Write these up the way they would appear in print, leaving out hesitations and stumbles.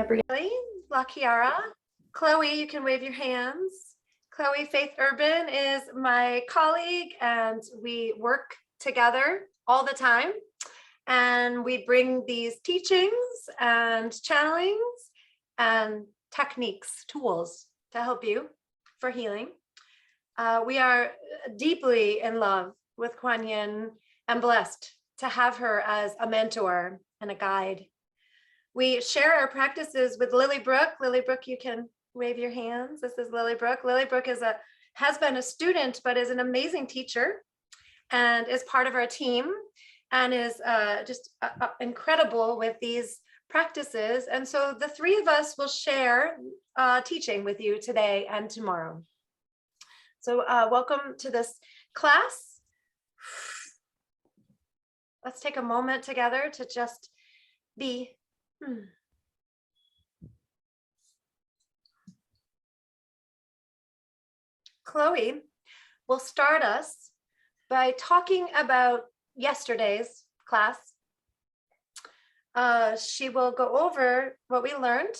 Gabrielle, La Chiara, Chloe, you can wave your hands. Chloe Faith Urban is my colleague, and we work together all the time. And we bring these teachings and channelings and techniques, tools to help you for healing. We are deeply in love with Kwan Yin and blessed to have her as a mentor and a guide. We share our practices with Lily Brooke. Lily Brooke, you can wave your hands. This is Lily Brooke. Lily Brooke has been a student, but is an amazing teacher and is part of our team and is just incredible with these practices. And so the three of us will share teaching with you today and tomorrow. So welcome to this class. Let's take a moment together to just be. Chloe will start us by talking about yesterday's class. She will go over what we learned,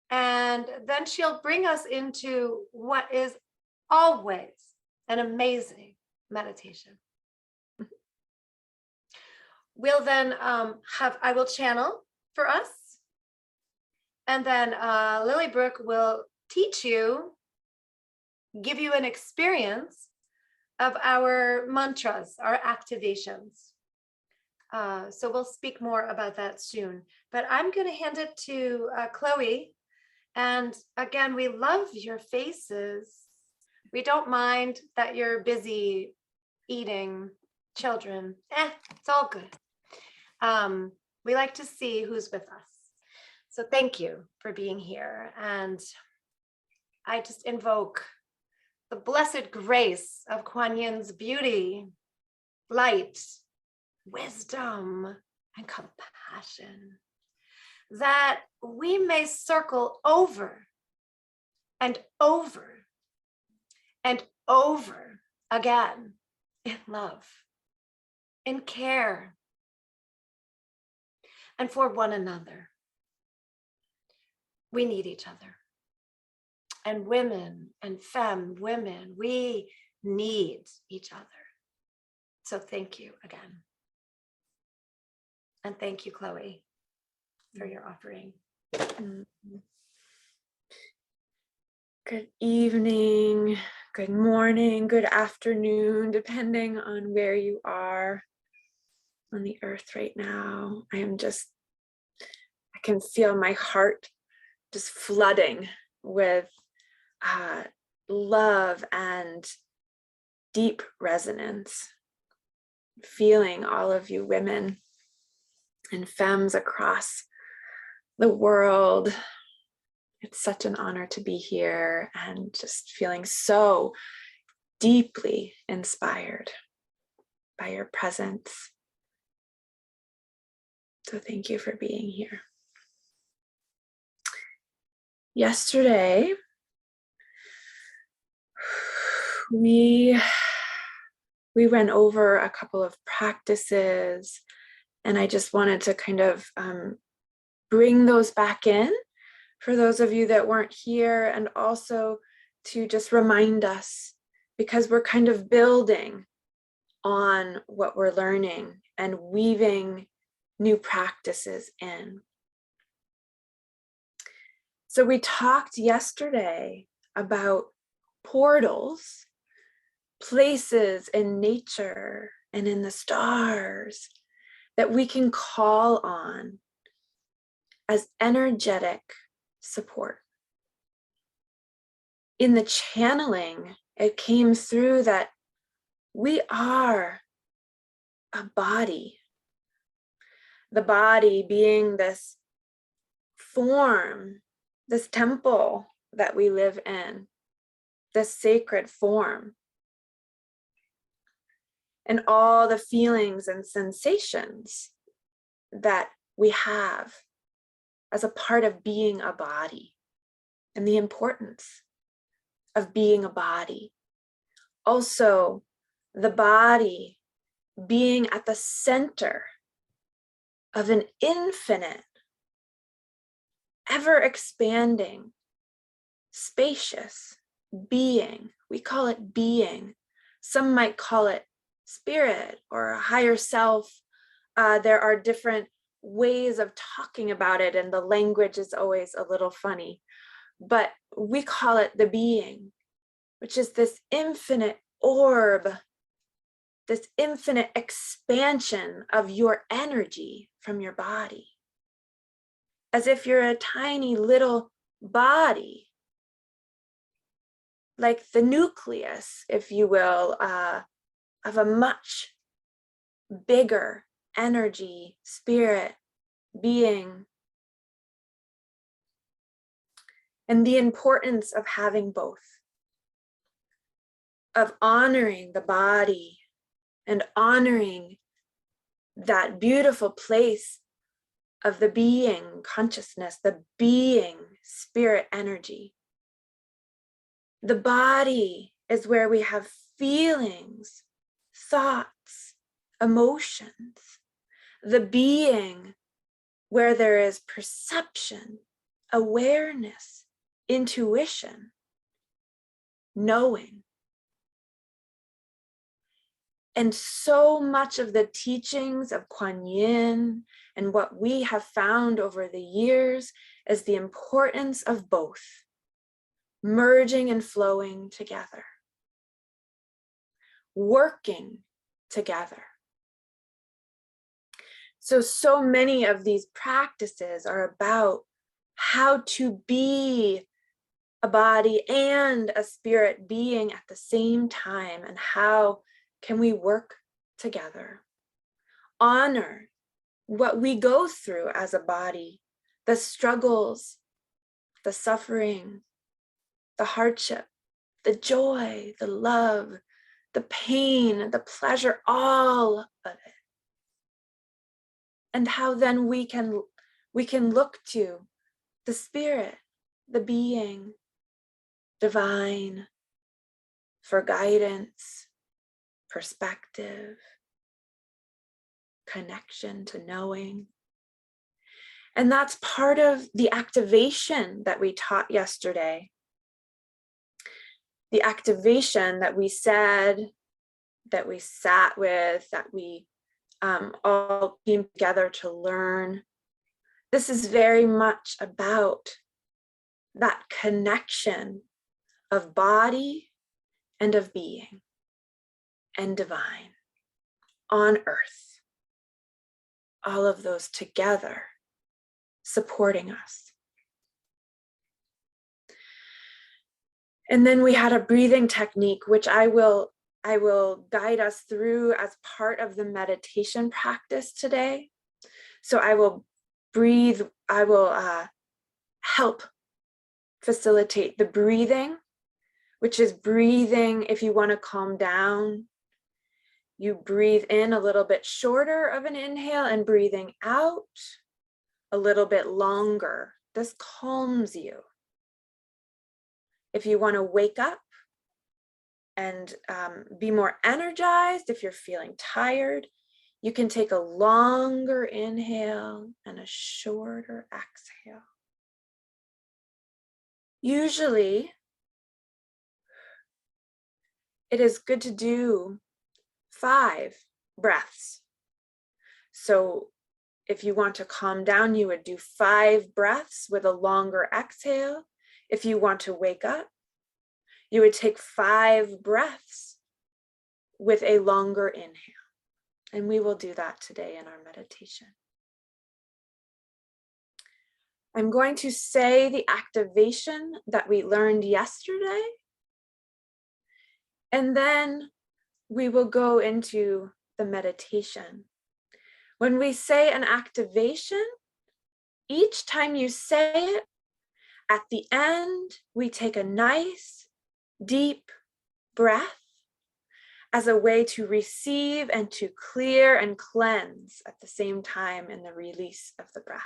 and then she'll bring us into what is always an amazing meditation. We'll then I will channel for us, and then Lily Brooke will teach you, give you an experience of our mantras, our activations. So we'll speak more about that soon, but I'm going to hand it to Chloe. And again, we love your faces. We don't mind that you're busy eating children. It's all good. We like to see who's with us. So thank you for being here. And I just invoke the blessed grace of Kwan Yin's beauty, light, wisdom, and compassion, that we may circle over and over and over again in love, in care, and for one another. We need each other. And women and femme women, we need each other. So thank you again. And thank you, Chloe, for your offering. Good evening, good morning, good afternoon, depending on where you are on the earth right now. I can feel my heart just flooding with love and deep resonance, feeling all of you women and femmes across the world. It's such an honor to be here and just feeling so deeply inspired by your presence. So thank you for being here. Yesterday, we went over a couple of practices, and I just wanted to kind of bring those back in for those of you that weren't here, and also to just remind us, because we're kind of building on what we're learning and weaving new practices in. So we talked yesterday about portals, places in nature and in the stars that we can call on as energetic support. In the channeling, it came through that we are a body. The body being this form, this temple that we live in, this sacred form. And all the feelings and sensations that we have as a part of being a body, and the importance of being a body. Also, the body being at the center of an infinite ever expanding, spacious being. We call it being. Some might call it spirit or a higher self. There are different ways of talking about it, and the language is always a little funny, but we call it the being, which is this infinite orb, this infinite expansion of your energy from your body, as if you're a tiny little body, like the nucleus, if you will, of a much bigger energy, spirit, being. And the importance of having both, of honoring the body and honoring that beautiful place of the being consciousness, the being spirit energy. The body is where we have feelings, thoughts, emotions. The being, where there is perception, awareness, intuition, knowing. And so much of the teachings of Kwan Yin and what we have found over the years is the importance of both, merging and flowing together, working together. So many of these practices are about how to be a body and a spirit being at the same time, and how can we work together? Honor what we go through as a body, the struggles, the suffering, the hardship, the joy, the love, the pain, the pleasure, all of it. And how then we can look to the spirit, the being, divine, for guidance, perspective, connection to knowing. And that's part of the activation that we taught yesterday. The activation that we said, that we sat with, that we all came together to learn. This is very much about that connection of body and of being and divine on earth. All of those together supporting us. And then we had a breathing technique, which I will guide us through as part of the meditation practice today. So I will breathe, I will help facilitate the breathing, which is breathing. If you want to calm down, you breathe in a little bit shorter of an inhale and breathing out a little bit longer. This calms you. If you want to wake up and be more energized, if you're feeling tired, you can take a longer inhale and a shorter exhale. Usually, it is good to do 5 breaths. So if you want to calm down, you would do 5 breaths with a longer exhale. If you want to wake up, you would take 5 breaths with a longer inhale. And we will do that today in our meditation. I'm going to say the activation that we learned yesterday, and then we will go into the meditation. When we say an activation, each time you say it, at the end, we take a nice, deep breath as a way to receive and to clear and cleanse at the same time in the release of the breath.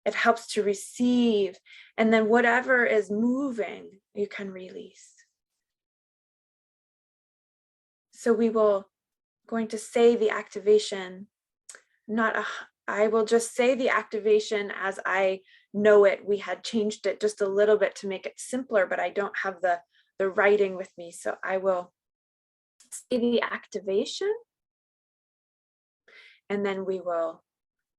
It helps to receive, and then whatever is moving, you can release. So we will going to say the activation, I will just say the activation as I know it. We had changed it just a little bit to make it simpler, but I don't have the writing with me. So I will say the activation, and then we will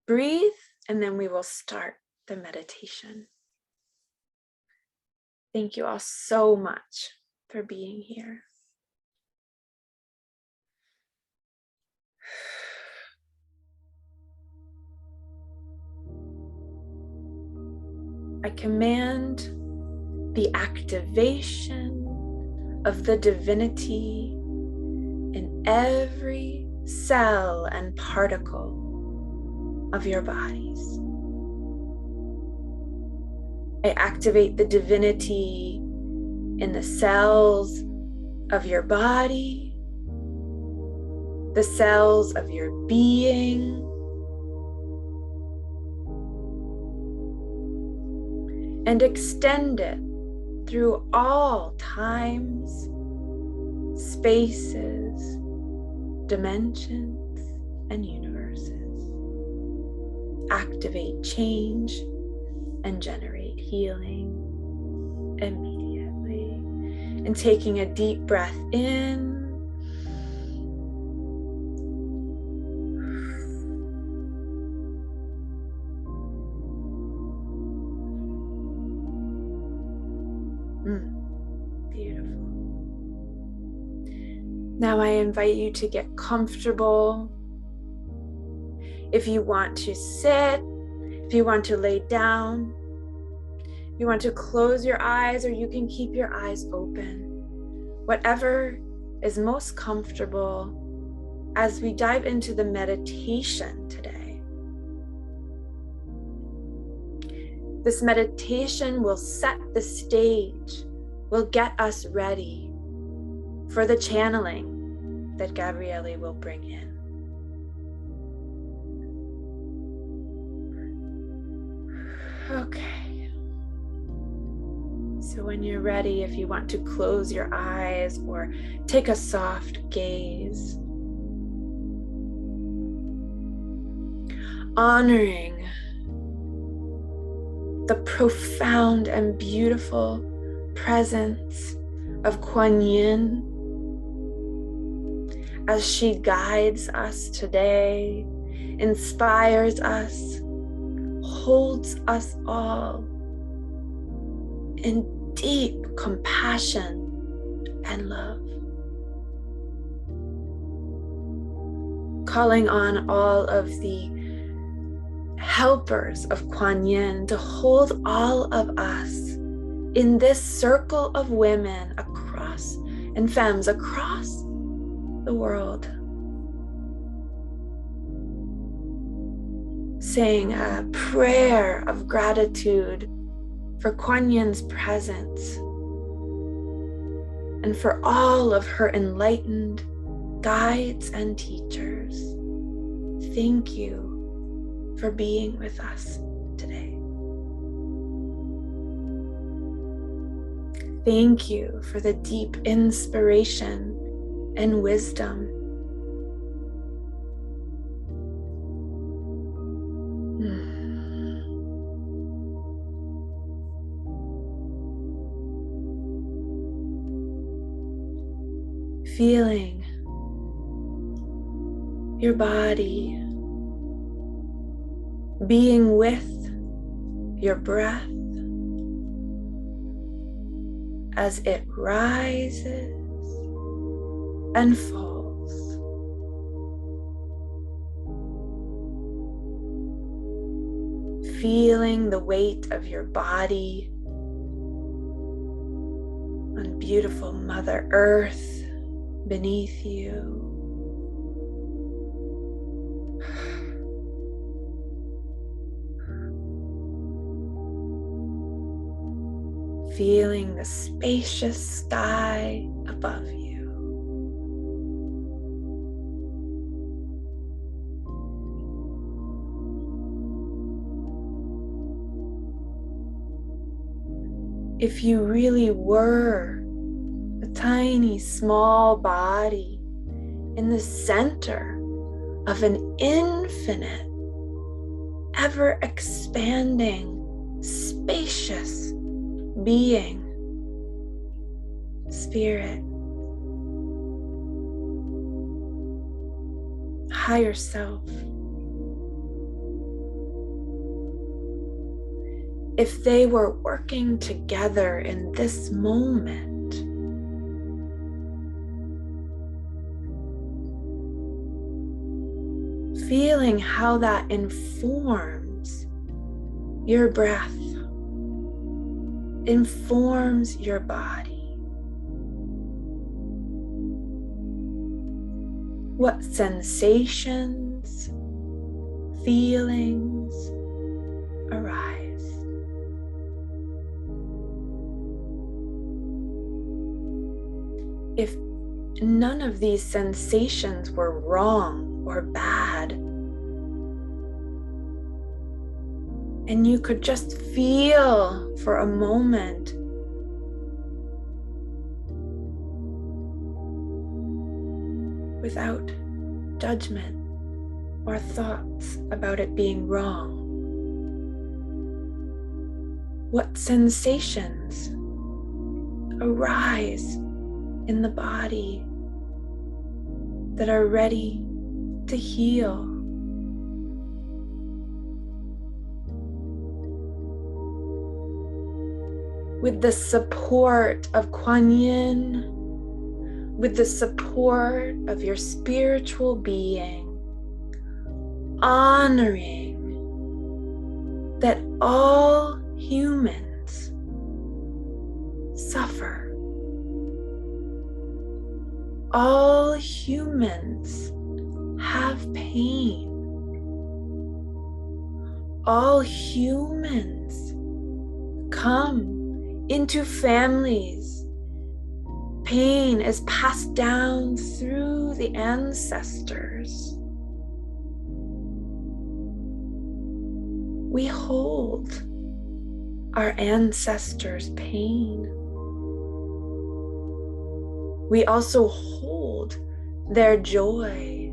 breathe, and then we will start the meditation. Thank you all so much for being here. I command the activation of the divinity in every cell and particle of your bodies. I activate the divinity in the cells of your body, the cells of your being, and extend it through all times, spaces, dimensions, and universes. Activate change and generate healing immediately. And taking a deep breath in. Beautiful. Now I invite you to get comfortable. If you want to sit, if you want to lay down, if you want to close your eyes, or you can keep your eyes open. Whatever is most comfortable as we dive into the meditation today. This meditation will set the stage, will get us ready for the channeling that Gabriele will bring in. Okay. So when you're ready, if you want to close your eyes or take a soft gaze, honoring the profound and beautiful presence of Kwan Yin as she guides us today, inspires us, holds us all in deep compassion and love. Calling on all of the helpers of Kwan Yin to hold all of us in this circle of women across and femmes across the world, saying a prayer of gratitude for Kwan Yin's presence and for all of her enlightened guides and teachers. Thank you for being with us today. Thank you for the deep inspiration and wisdom. Feeling your body, being with your breath as it rises and falls. Feeling the weight of your body on beautiful Mother Earth beneath you. Feeling the spacious sky above you. If you really were a tiny, small body in the center of an infinite, ever expanding spacious being, spirit, higher self. If they were working together in this moment, feeling how that informs your breath, informs your body. What sensations, feelings arise? If none of these sensations were wrong or bad, and you could just feel for a moment without judgment or thoughts about it being wrong, what sensations arise in the body that are ready to heal? With the support of Kwan Yin, with the support of your spiritual being, honoring that all humans suffer. All humans have pain. All humans come into families. Pain is passed down through the ancestors. We hold our ancestors' pain. We also hold their joy,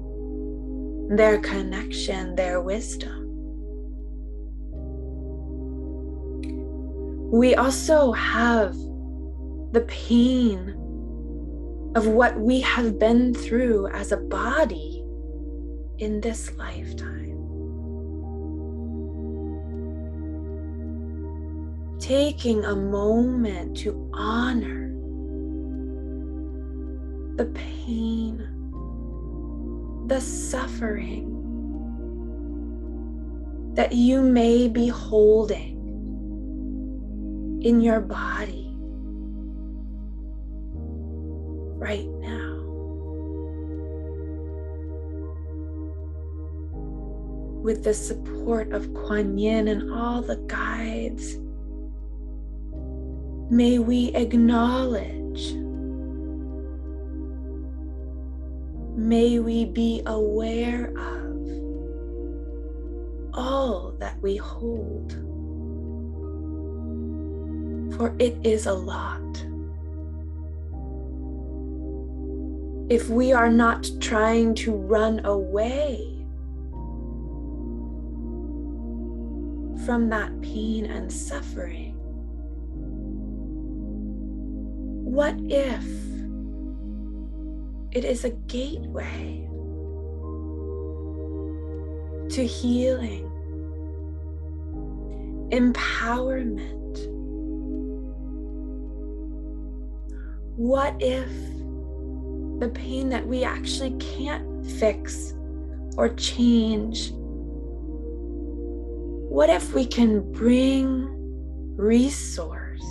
their connection, their wisdom. We also have the pain of what we have been through as a body in this lifetime. Taking a moment to honor the pain, the suffering that you may be holding in your body right now. With the support of Kwan Yin and all the guides, may we acknowledge, may we be aware of all that we hold, for it is a lot. If we are not trying to run away from that pain and suffering, what if it is a gateway to healing, empowerment? What if the pain that we actually can't fix or change, what if we can bring resource,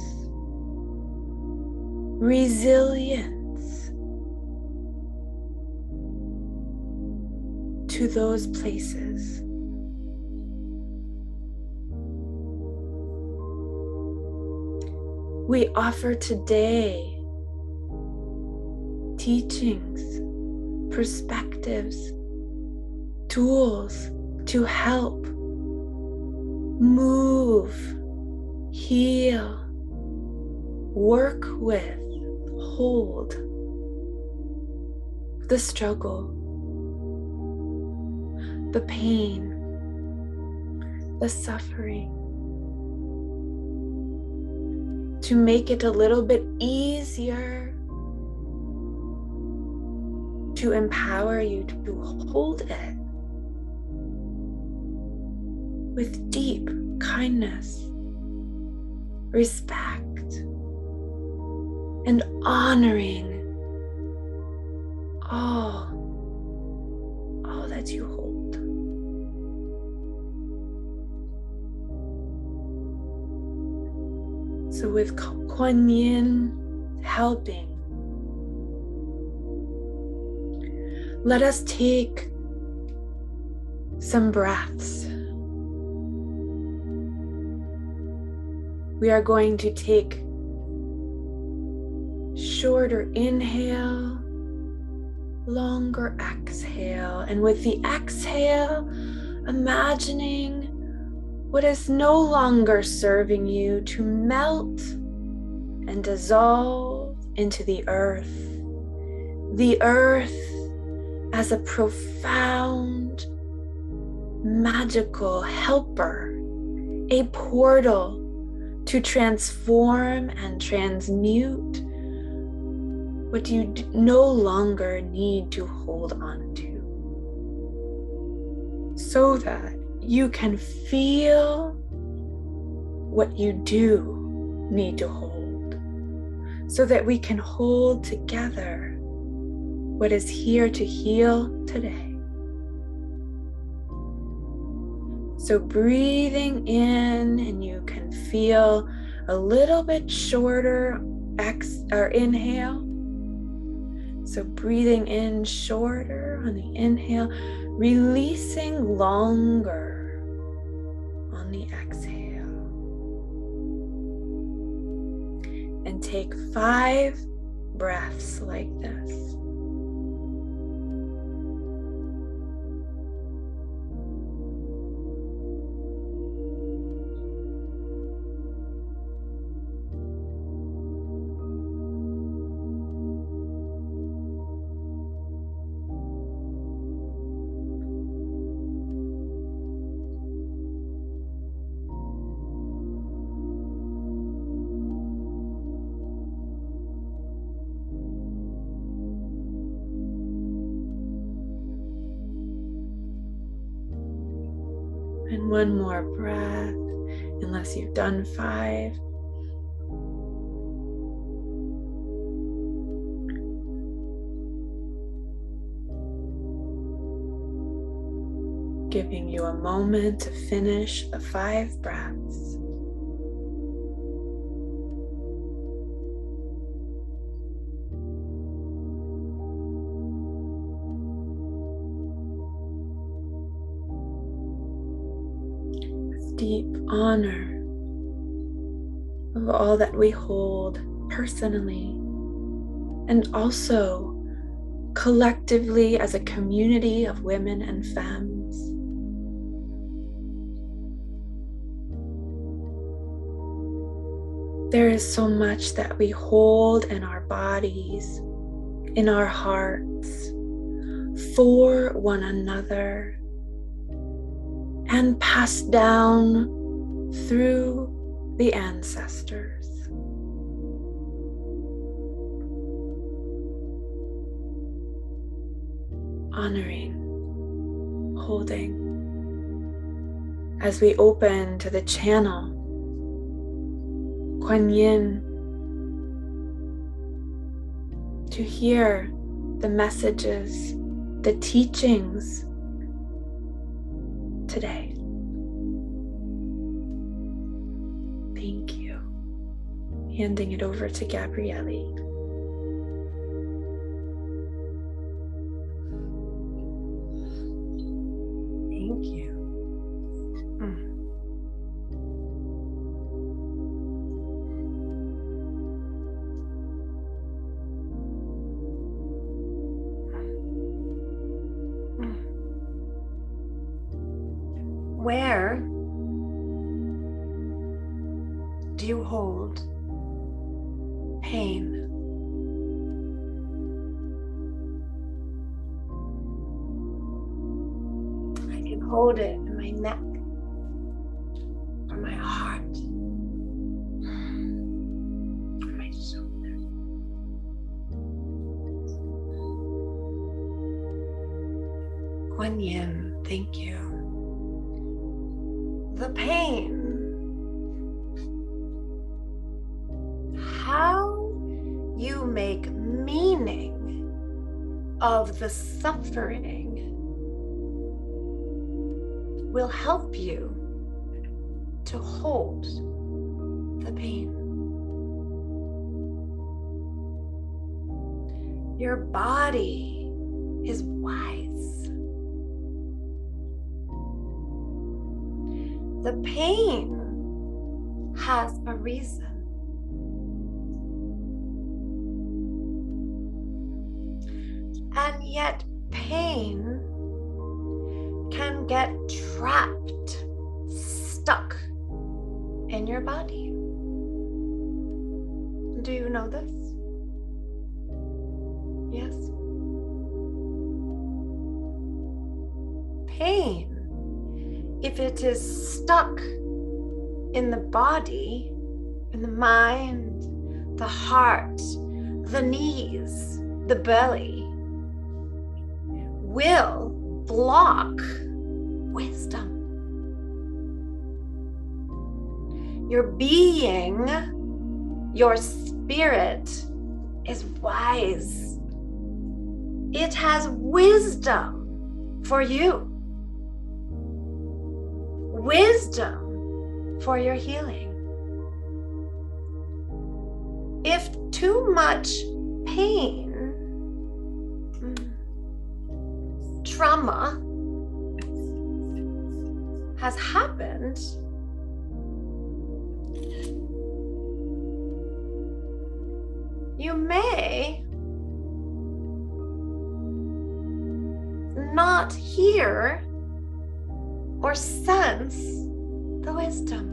resilience to those places? We offer today teachings, perspectives, tools to help move, heal, work with, hold the struggle, the pain, the suffering, to make it a little bit easier to empower you to hold it with deep kindness, respect, and honoring all that you hold. So with Kwan Yin helping, let us take some breaths. We are going to take shorter inhale, longer exhale, and with the exhale, imagining what is no longer serving you to melt and dissolve into the earth. The earth as a profound, magical helper, a portal to transform and transmute what you no longer need to hold on to, so that you can feel what you do need to hold, so that we can hold together what is here to heal today. So breathing in, and you can feel a little bit shorter inhale. So breathing in shorter on the inhale, releasing longer on the exhale. And take 5 breaths like this. And one more breath, unless you've done 5. Giving you a moment to finish the 5 breaths. Deep honor of all that we hold personally and also collectively as a community of women and femmes. There is so much that we hold in our bodies, in our hearts, for one another, and passed down through the ancestors. Honoring, holding, as we open to the channel, Kwan Yin, to hear the messages, the teachings today. Thank you. Handing it over to Gabrielle. Thank you. Where do you hold pain? I can hold it in my neck or my heart. Kwan Yin, thank you. The pain. How you make meaning of the suffering will help you to hold the pain. Your body is wise. The pain has a reason. And yet pain can get trapped, stuck in your body. Do you know this? Yes. Pain, if it is stuck in the body, in the mind, the heart, the knees, the belly, will block wisdom. Your being, your spirit is wise. It has wisdom for you. Wisdom for your healing. If too much pain, trauma has happened, you may not hear or sense the wisdom.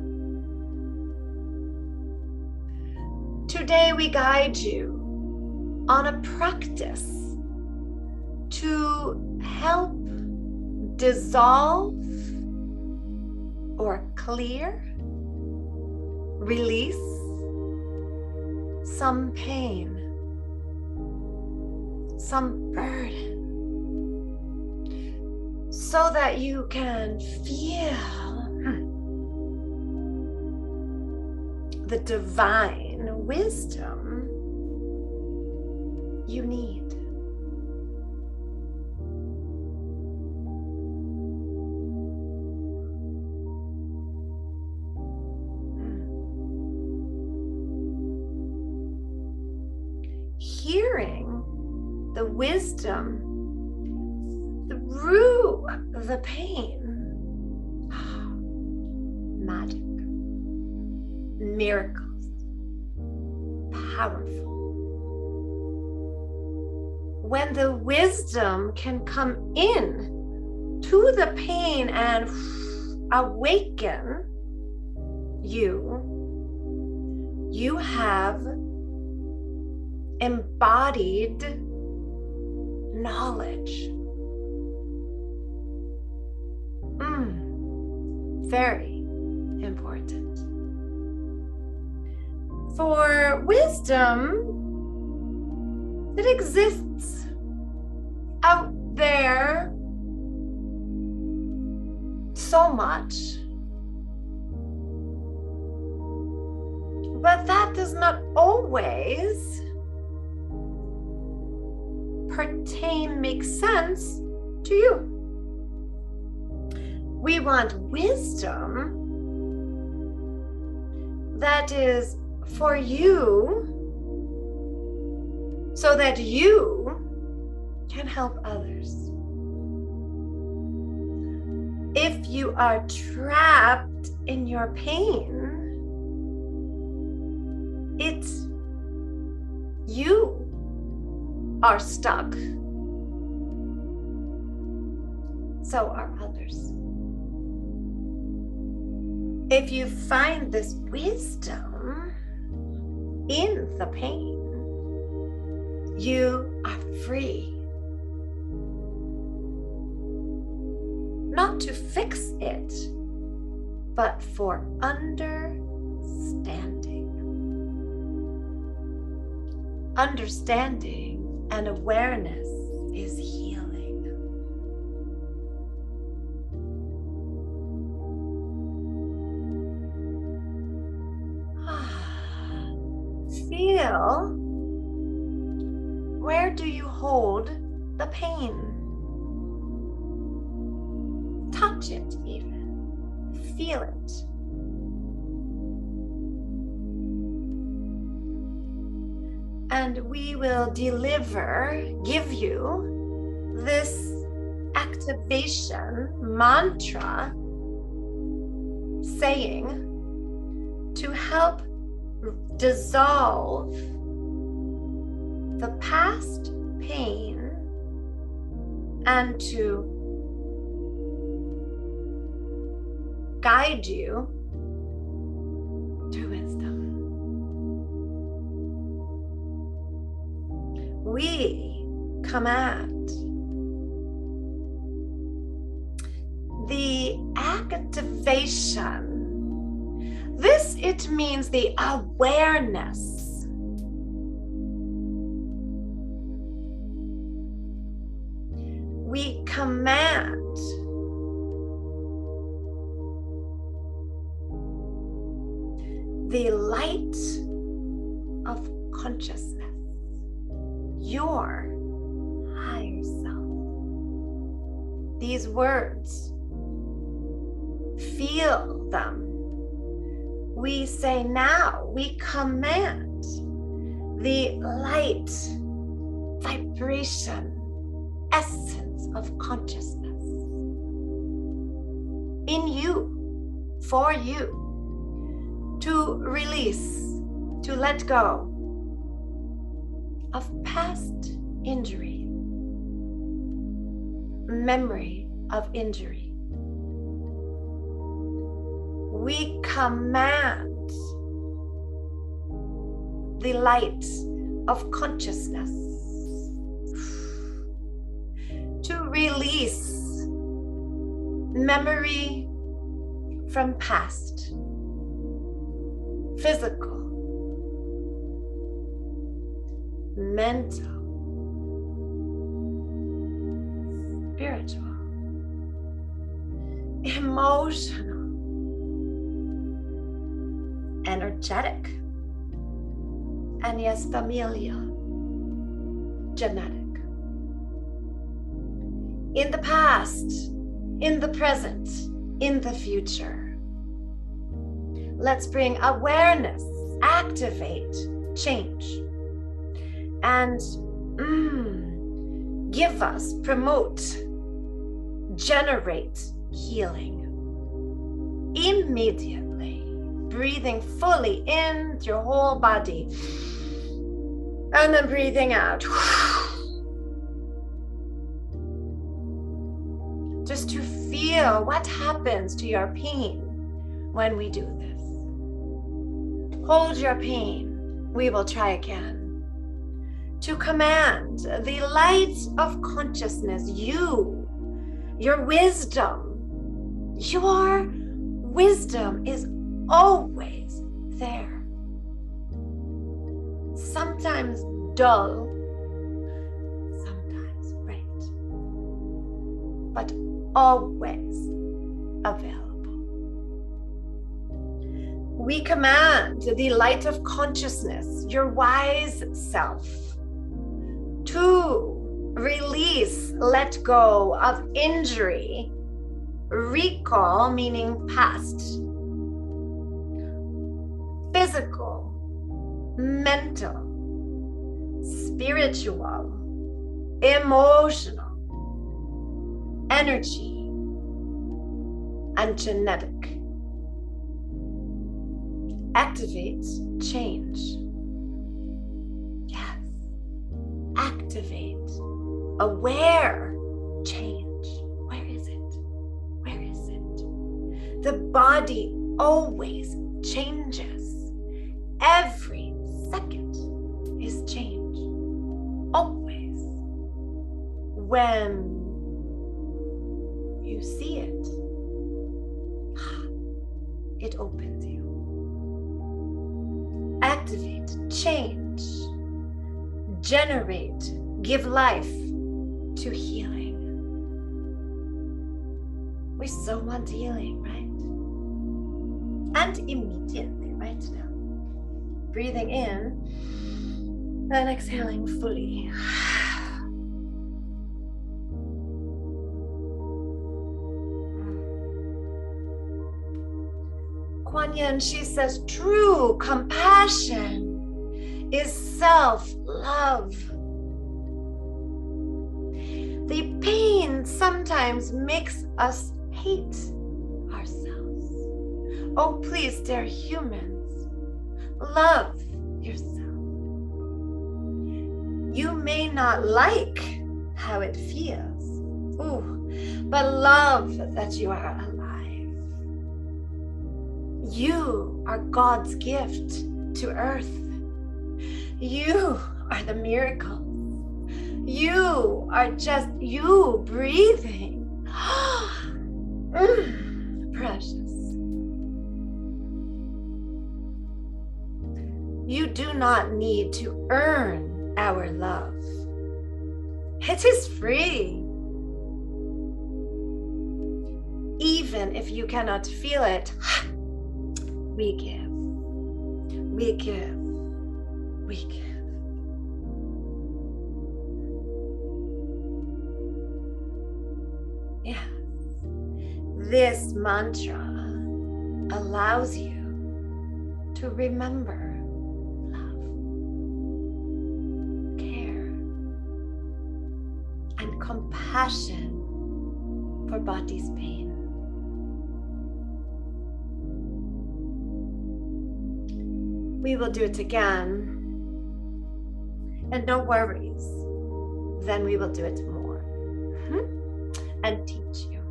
Today we guide you on a practice to help dissolve or clear, release some pain, some burden, so that you can feel the divine wisdom you need. Hearing the wisdom through the pain. Magic. Miracles. Powerful. When the wisdom can come in to the pain and awaken you, you have embodied knowledge. Very important. For wisdom, it exists out there so much, but that does not always make sense to you. We want wisdom that is for you, so that you can help others. If you are trapped in your pain, it's you are stuck. So are others. If you find this wisdom in the pain, you are free. Not to fix it, but for understanding. Understanding and awareness is healing. feel, where do you hold the pain? Touch it even. Feel it. And we will give you this activation mantra saying to help dissolve the past pain and to guide you to wisdom. We command the activation. This, it means the awareness. We command the light of consciousness, your higher self. These words, feel them. We say now, we command the light, vibration, essence of consciousness in you, for you, to release, to let go of past injury, memory of injury. We command the light of consciousness to release memory from past, physical, mental, spiritual, emotional, energetic, and yes, familial, genetic. In the past, in the present, in the future. Let's bring awareness, activate, change, and give us, promote, generate healing immediately. Breathing fully in your whole body and then breathing out. Just to feel what happens to your pain when we do this. Hold your pain. We will try again. To command the light of consciousness, your wisdom. Your wisdom is always there. Sometimes dull, sometimes bright, but always available. We command the light of consciousness, your wise self, to release, let go of injury, recall, meaning past, physical, mental, spiritual, emotional, energy, and genetic. Activate change. Yes. Activate. Aware change. Where is it? Where is it? The body always changes. Every second is change. Always. When you see it, it opens you. Activate, change, generate, give life to healing. We so want healing, right? And immediately, right now. Breathing in And exhaling fully. Kwan Yin, she says, true compassion is self-love. The pain sometimes makes us hate ourselves. Oh, please, dear humans, love yourself. You may not like how it feels, but love that you are alive. You are God's gift to earth. You are the miracle. You are just you breathing. Precious. You do not need to earn our love. It is free. Even if you cannot feel it, we give. We give. We give. Yes. This mantra allows you to remember love, care, and compassion for body's pain. We will do it again. And no worries, then we will do it more and teach you.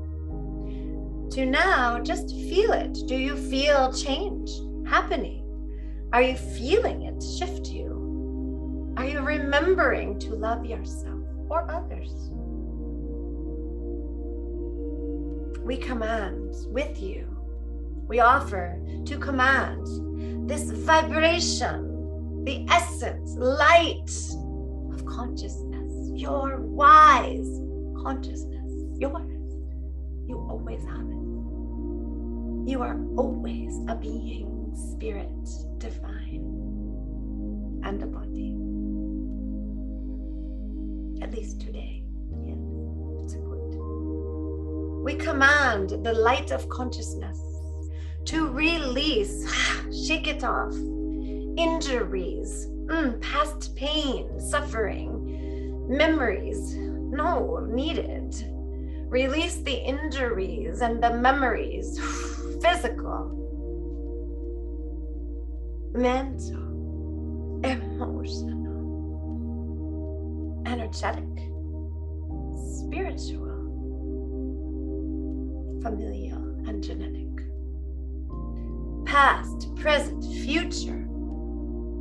To now, just feel it. Do you feel change happening? Are you feeling it shift you? Are you remembering to love yourself or others? We command with you. We offer to command this vibration, the essence, light of consciousness, your wise consciousness, yours. You always have it. You are always a being, spirit, divine, and a body. At least today. Yes, it's good. We command the light of consciousness to release, shake it off, injuries, past pain, suffering, memories, no needed. Release the injuries and the memories, physical, mental, emotional, energetic, spiritual, familial, and genetic. Past, present, future.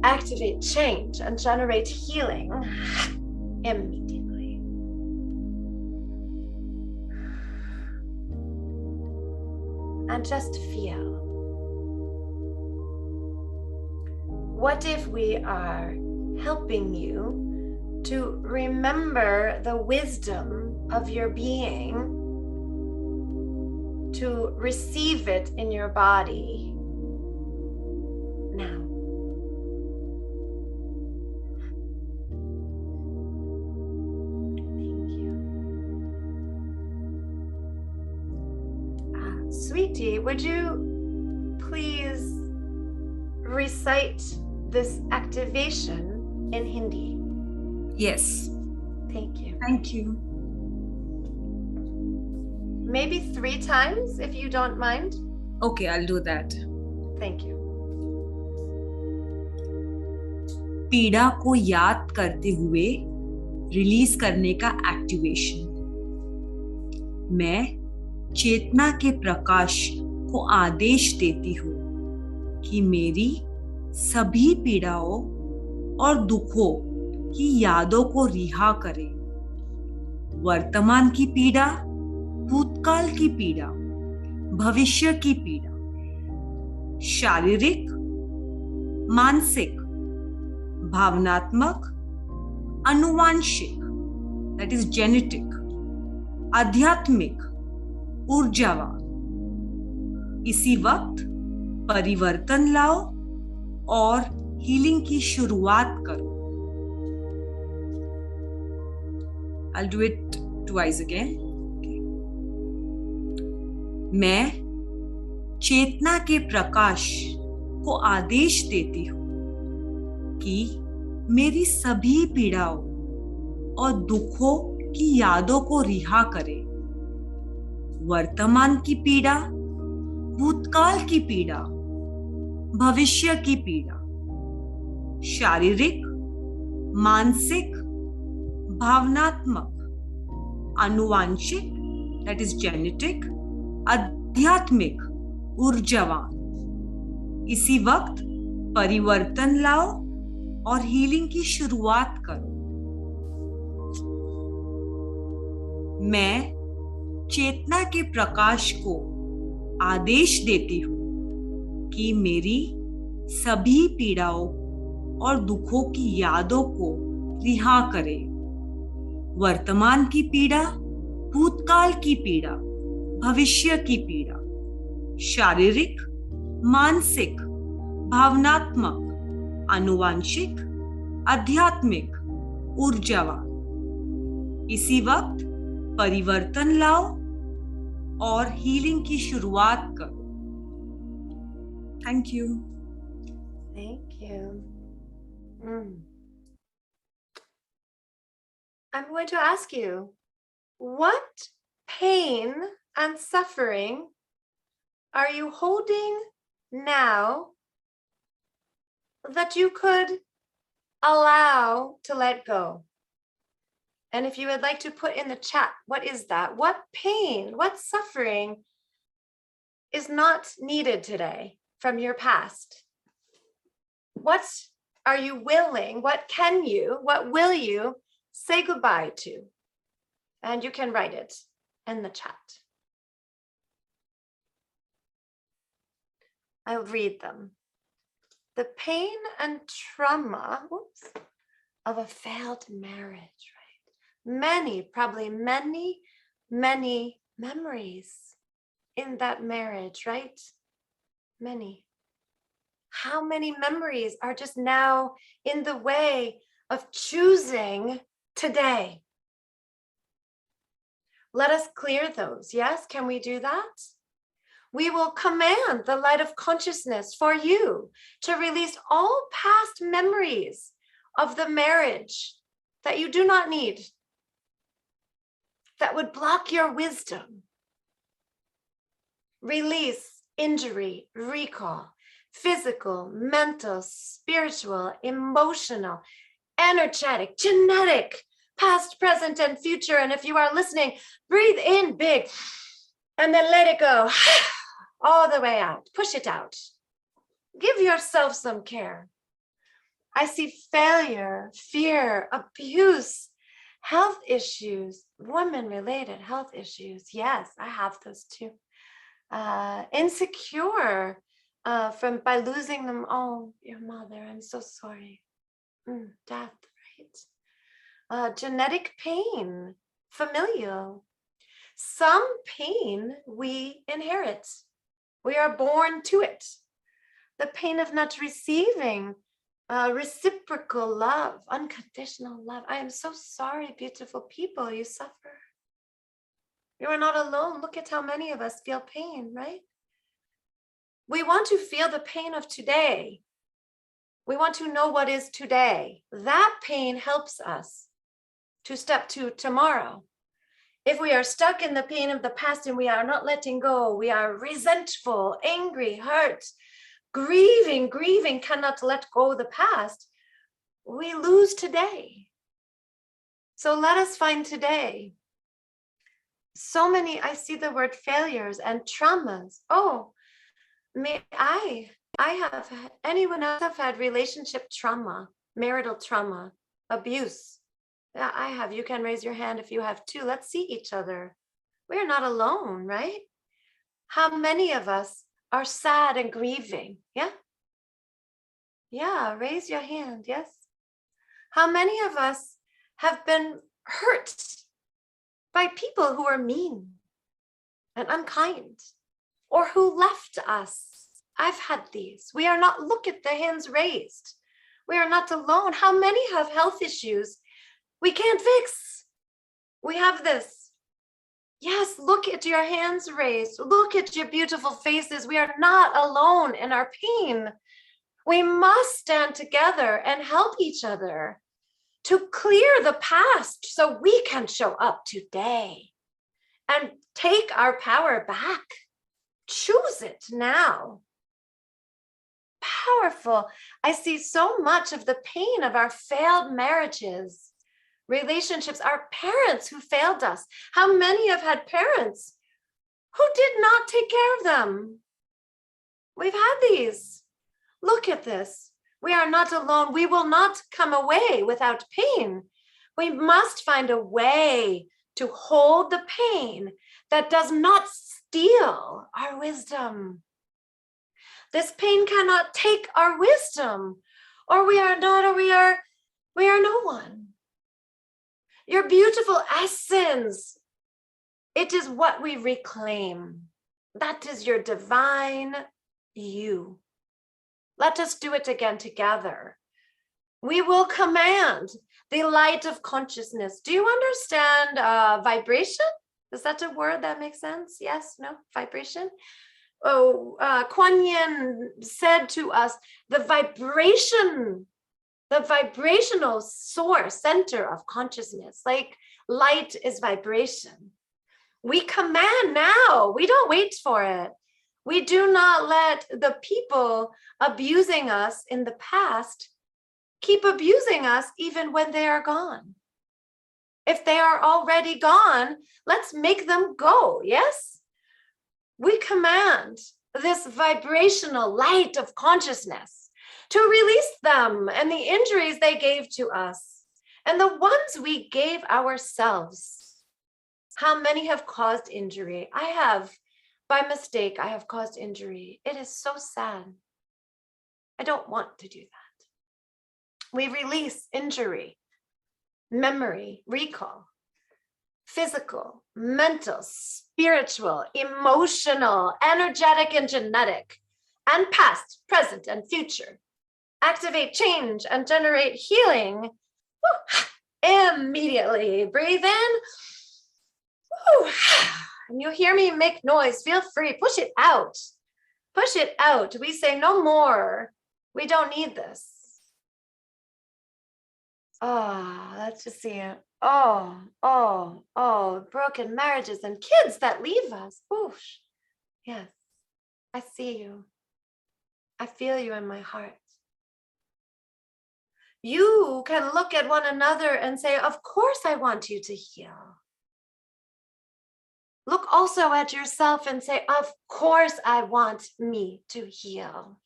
Activate change and generate healing immediately. And just feel. What if we are helping you to remember the wisdom of your being, to receive it in your body now? Sweetie, would you please recite this activation in Hindi? Yes. Thank you. Thank you. Maybe 3 times, if you don't mind. Okay, I'll do that. Thank you. पीड़ा को याद करते हुए release करने का activation. मैं चेतना के प्रकाश को आदेश देती हूँ कि मेरी सभी पीड़ाओं और दुखों की यादों को रिहा करें। वर्तमान की पीड़ा, भूतकाल की पीड़ा, भविष्य की पीड़ा, शारीरिक, मानसिक, भावनात्मक, अनुवांशिक, that is genetic, आध्यात्मिक, ऊर्जावान। इसी वक्त परिवर्तन लाओ और हीलिंग की शुरुआत करो। I'll do it twice again. Okay. मैं चेतना के प्रकाश को आदेश देती हूँ कि मेरी सभी पीड़ाओं और दुखों की यादों को रिहा करे। वर्तमान की पीड़ा, भूतकाल की पीड़ा, भविष्य की पीड़ा, शारीरिक, मानसिक, भावनात्मक, आनुवांशिक, that is genetic, आध्यात्मिक, ऊर्जावान। इसी वक्त परिवर्तन लाओ और हीलिंग की शुरुआत करो। मैं चेतना के प्रकाश को आदेश देती हूँ कि मेरी सभी पीड़ाओं और दुखों की यादों को रिहा करे। वर्तमान की पीड़ा, भूतकाल की पीड़ा, भविष्य की पीड़ा, शारीरिक, मानसिक, भावनात्मक, आनुवांशिक, आध्यात्मिक, ऊर्जावान। इसी वक्त परिवर्तन लाओ और हीलिंग की शुरुआत करो। Thank you. Thank you. I'm going to ask you, what pain and suffering are you holding now that you could allow to let go? And if you would like to put in the chat, what is that? What pain, what suffering is not needed today from your past? What are you willing? What will you say goodbye to? And you can write it in the chat. I'll read them. The pain and trauma of a failed marriage, right? Probably many memories in that marriage, right? Many. How many memories are just now in the way of choosing today? Let us clear those. Yes, can we do that? We will command the light of consciousness for you to release all past memories of the marriage that you do not need, that would block your wisdom. Release injury, recall, physical, mental, spiritual, emotional, energetic, genetic, past, present, and future. And if you are listening, breathe in big and then let it go all the way out. Push it out. Give yourself some care. I see failure, fear, abuse, health issues, women-related health issues. Yes, I have those too. Insecure by losing them. Oh, your mother, I'm so sorry. Death, right? Genetic pain, familial. Some pain we inherit. We are born to it. The pain of not receiving reciprocal love, unconditional love. I am so sorry, beautiful people, you suffer. You are not alone. Look at how many of us feel pain, right? We want to feel the pain of today. We want to know what is today. That pain helps us to step to tomorrow. If we are stuck in the pain of the past and we are not letting go, we are resentful, angry, hurt, grieving cannot let go of the past, we lose today. So let us find today. So many, I see the word failures and traumas. Oh, anyone else have had relationship trauma, marital trauma, abuse? Yeah, I have. You can raise your hand if you have too. Let's see each other. We're not alone, right? How many of us are sad and grieving? Yeah? Yeah, raise your hand, yes? How many of us have been hurt by people who are mean and unkind or who left us? I've had these. We are not, look at the hands raised. We are not alone. How many have health issues we can't fix? We have this. Yes, look at your hands raised. Look at your beautiful faces. We are not alone in our pain. We must stand together and help each other to clear the past so we can show up today and take our power back. Choose it now. Powerful. I see so much of the pain of our failed marriages, relationships, our parents who failed us. How many have had parents who did not take care of them? We've had these. Look at this. We are not alone. We will not come away without pain. We must find a way to hold the pain that does not steal our wisdom. This pain cannot take our wisdom, or we are not, or we are no one. Your beautiful essence, it is what we reclaim. That is your divine you. Let us do it again together. We will command the light of consciousness. Do you understand vibration? Is that a word that makes sense? Yes, no, vibration? Oh, Kwan Yin said to us, the vibrational source, center of consciousness, like light is vibration. We command now. We don't wait for it. We do not let the people abusing us in the past keep abusing us even when they are gone. If they are already gone, let's make them go, yes? We command this vibrational light of consciousness to release them and the injuries they gave to us and the ones we gave ourselves. How many have caused injury? I have. By mistake, I have caused injury. It is so sad. I don't want to do that. We release injury, memory, recall, physical, mental, spiritual, emotional, energetic, and genetic, and past, present, and future. Activate change and generate healing. Woo. Immediately. Breathe in. Woo. And you hear me make noise, feel free, push it out. Push it out. We say no more. We don't need this. Oh, let's just see it. Oh, broken marriages and kids that leave us. Whoosh. Yes, I see you. I feel you in my heart. You can look at one another and say, of course I want you to heal. Look also at yourself and say, of course I want me to heal.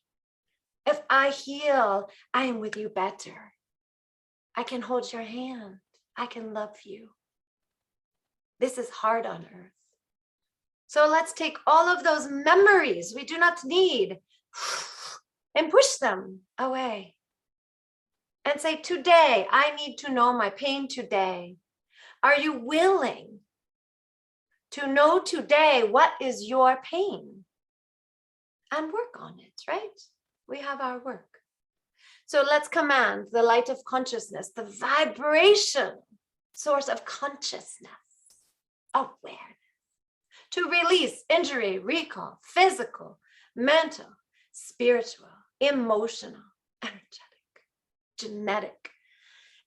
If I heal, I am with you better. I can hold your hand. I can love you. This is hard on earth. So let's take all of those memories we do not need and push them away. And say, today, I need to know my pain today. Are you willing to know today what is your pain? And work on it, right? We have our work. So let's command the light of consciousness, the vibration source of consciousness, awareness, to release injury, recall, physical, mental, spiritual, emotional, energetic, genetic.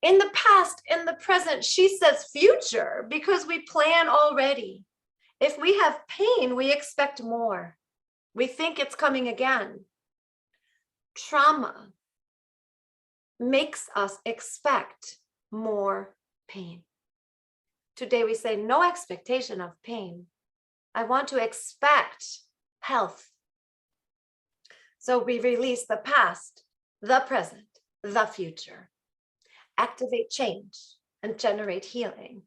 In the past, in the present, she says future because we plan already. If we have pain, we expect more. We think it's coming again. Trauma makes us expect more pain. Today we say no expectation of pain. I want to expect health. So we release the past, the present, the future. Activate change and generate healing.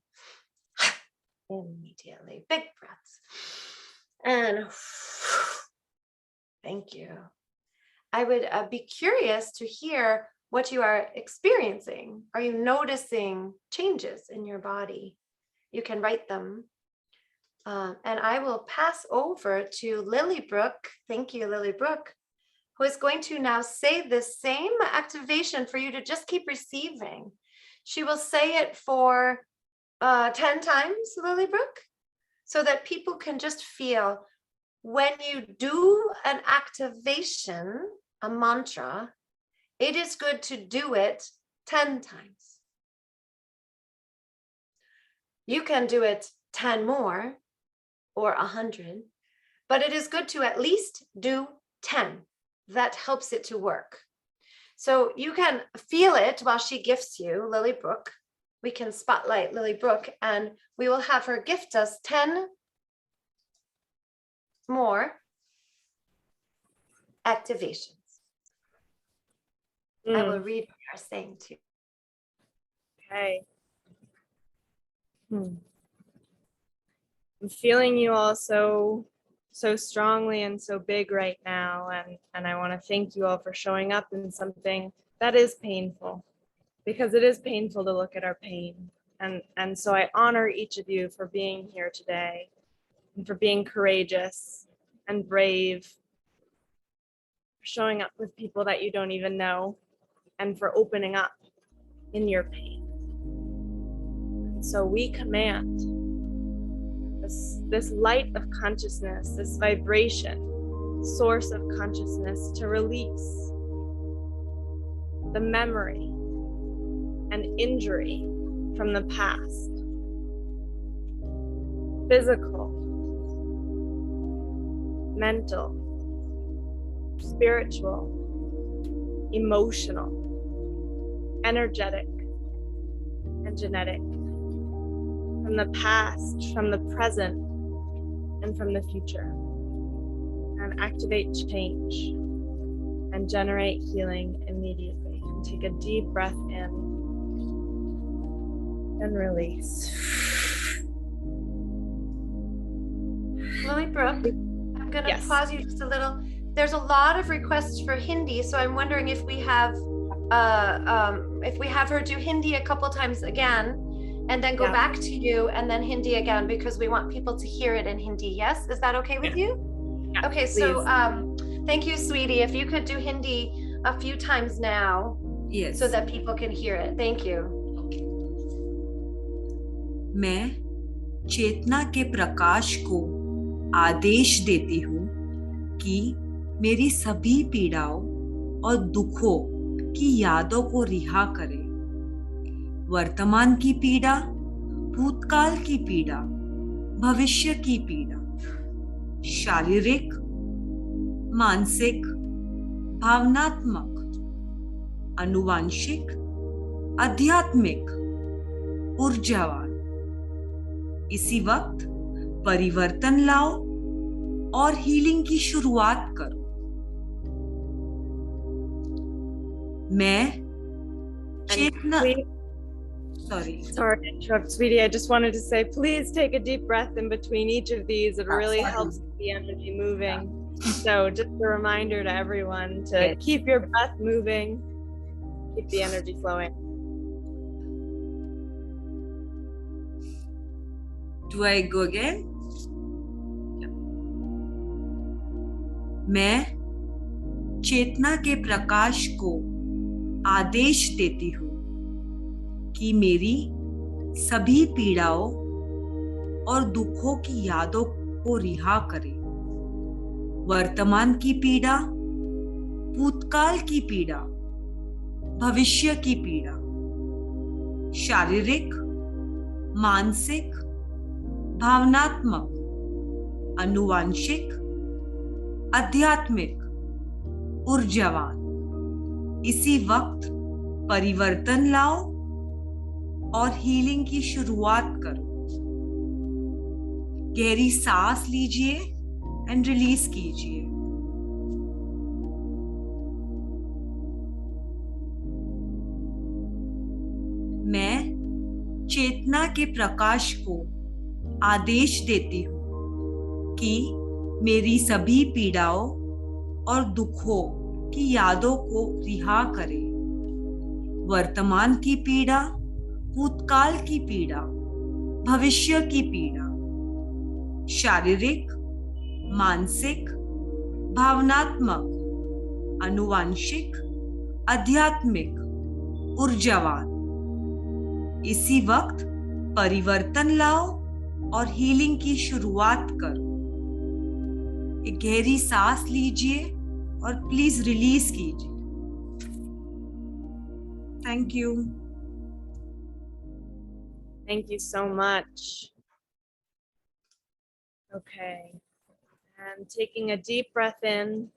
Immediately, big breaths. And thank you. I would be curious to hear what you are experiencing. Are you noticing changes in your body? You can write them. And I will pass over to Lily Brooke. Thank you, Lily Brooke, who is going to now say the same activation for you to just keep receiving. She will say it for 10 times, Lilybrook, so that people can just feel when you do an activation, a mantra, it is good to do it 10 times. You can do it 10 more or 100, but it is good to at least do 10. That helps it to work. So you can feel it while she gifts you, Lilybrook. We can spotlight Lilybrook and we will have her gift us 10 more activations. I will read what you're saying too. Okay. I'm feeling you all so strongly and so big right now, and I want to thank you all for showing up in something that is painful, because it is painful to look at our pain, and so I honor each of you for being here today and for being courageous and brave, for showing up with people that you don't even know, and for opening up in your pain. So we command this light of consciousness, this vibration, source of consciousness, to release the memory and injury from the past, physical, mental, spiritual, emotional, energetic, and genetic, from the past, from the present, and from the future, and activate change and generate healing immediately. And take a deep breath in and release. Lilybrook, I'm going to Yes. pause you just a little. There's a lot of requests for Hindi, so I'm wondering if we have her do Hindi a couple times again, and then go back to you, and then Hindi again, because we want people to hear it in Hindi. Yes, is that okay with you? Yeah, okay, please. so thank you, sweetie. If you could do Hindi a few times now, Yes. so that people can hear it. Thank you. मैं चेतना के प्रकाश को आदेश देती हूँ कि मेरी सभी पीड़ाओं और दुखों की यादों को रिहा करे। वर्तमान की पीड़ा, भूतकाल की पीड़ा, भविष्य की पीड़ा, शारीरिक, मानसिक, भावनात्मक, आनुवांशिक, आध्यात्मिक, ऊर्जावान। इसी वक्त परिवर्तन लाओ और हीलिंग की शुरुआत करो। मैं चेतना Sorry to interrupt, sweetie. I just wanted to say, please take a deep breath in between each of these. It really helps keep the energy moving. So just a reminder to everyone to keep your breath moving, keep the energy flowing. Do I go again? मैं चेतना के प्रकाश को आदेश देती हूँ कि मेरी सभी पीड़ाओं और दुखों की यादों को रिहा करे। वर्तमान की पीड़ा, भूतकाल की पीड़ा, भविष्य की पीड़ा, शारीरिक, मानसिक, भावनात्मक, आनुवांशिक, आध्यात्मिक, ऊर्जावान। इसी वक्त परिवर्तन लाओ और हीलिंग की शुरुआत करो। गहरी सांस लीजिए एंड रिलीज कीजिए। मैं चेतना के प्रकाश को आदेश देती हूँ कि मेरी सभी पीड़ाओं और दुखों की यादों को रिहा करे। वर्तमान की पीड़ा, भूतकाल की पीड़ा, भविष्य की पीड़ा, शारीरिक, मानसिक, भावनात्मक, आनुवांशिक, आध्यात्मिक, ऊर्जावान। इसी वक्त परिवर्तन लाओ और हीलिंग की शुरुआत करो। एक गहरी सांस लीजिए और प्लीज रिलीज कीजिए। Thank you. Thank you so much. Okay. And taking a deep breath in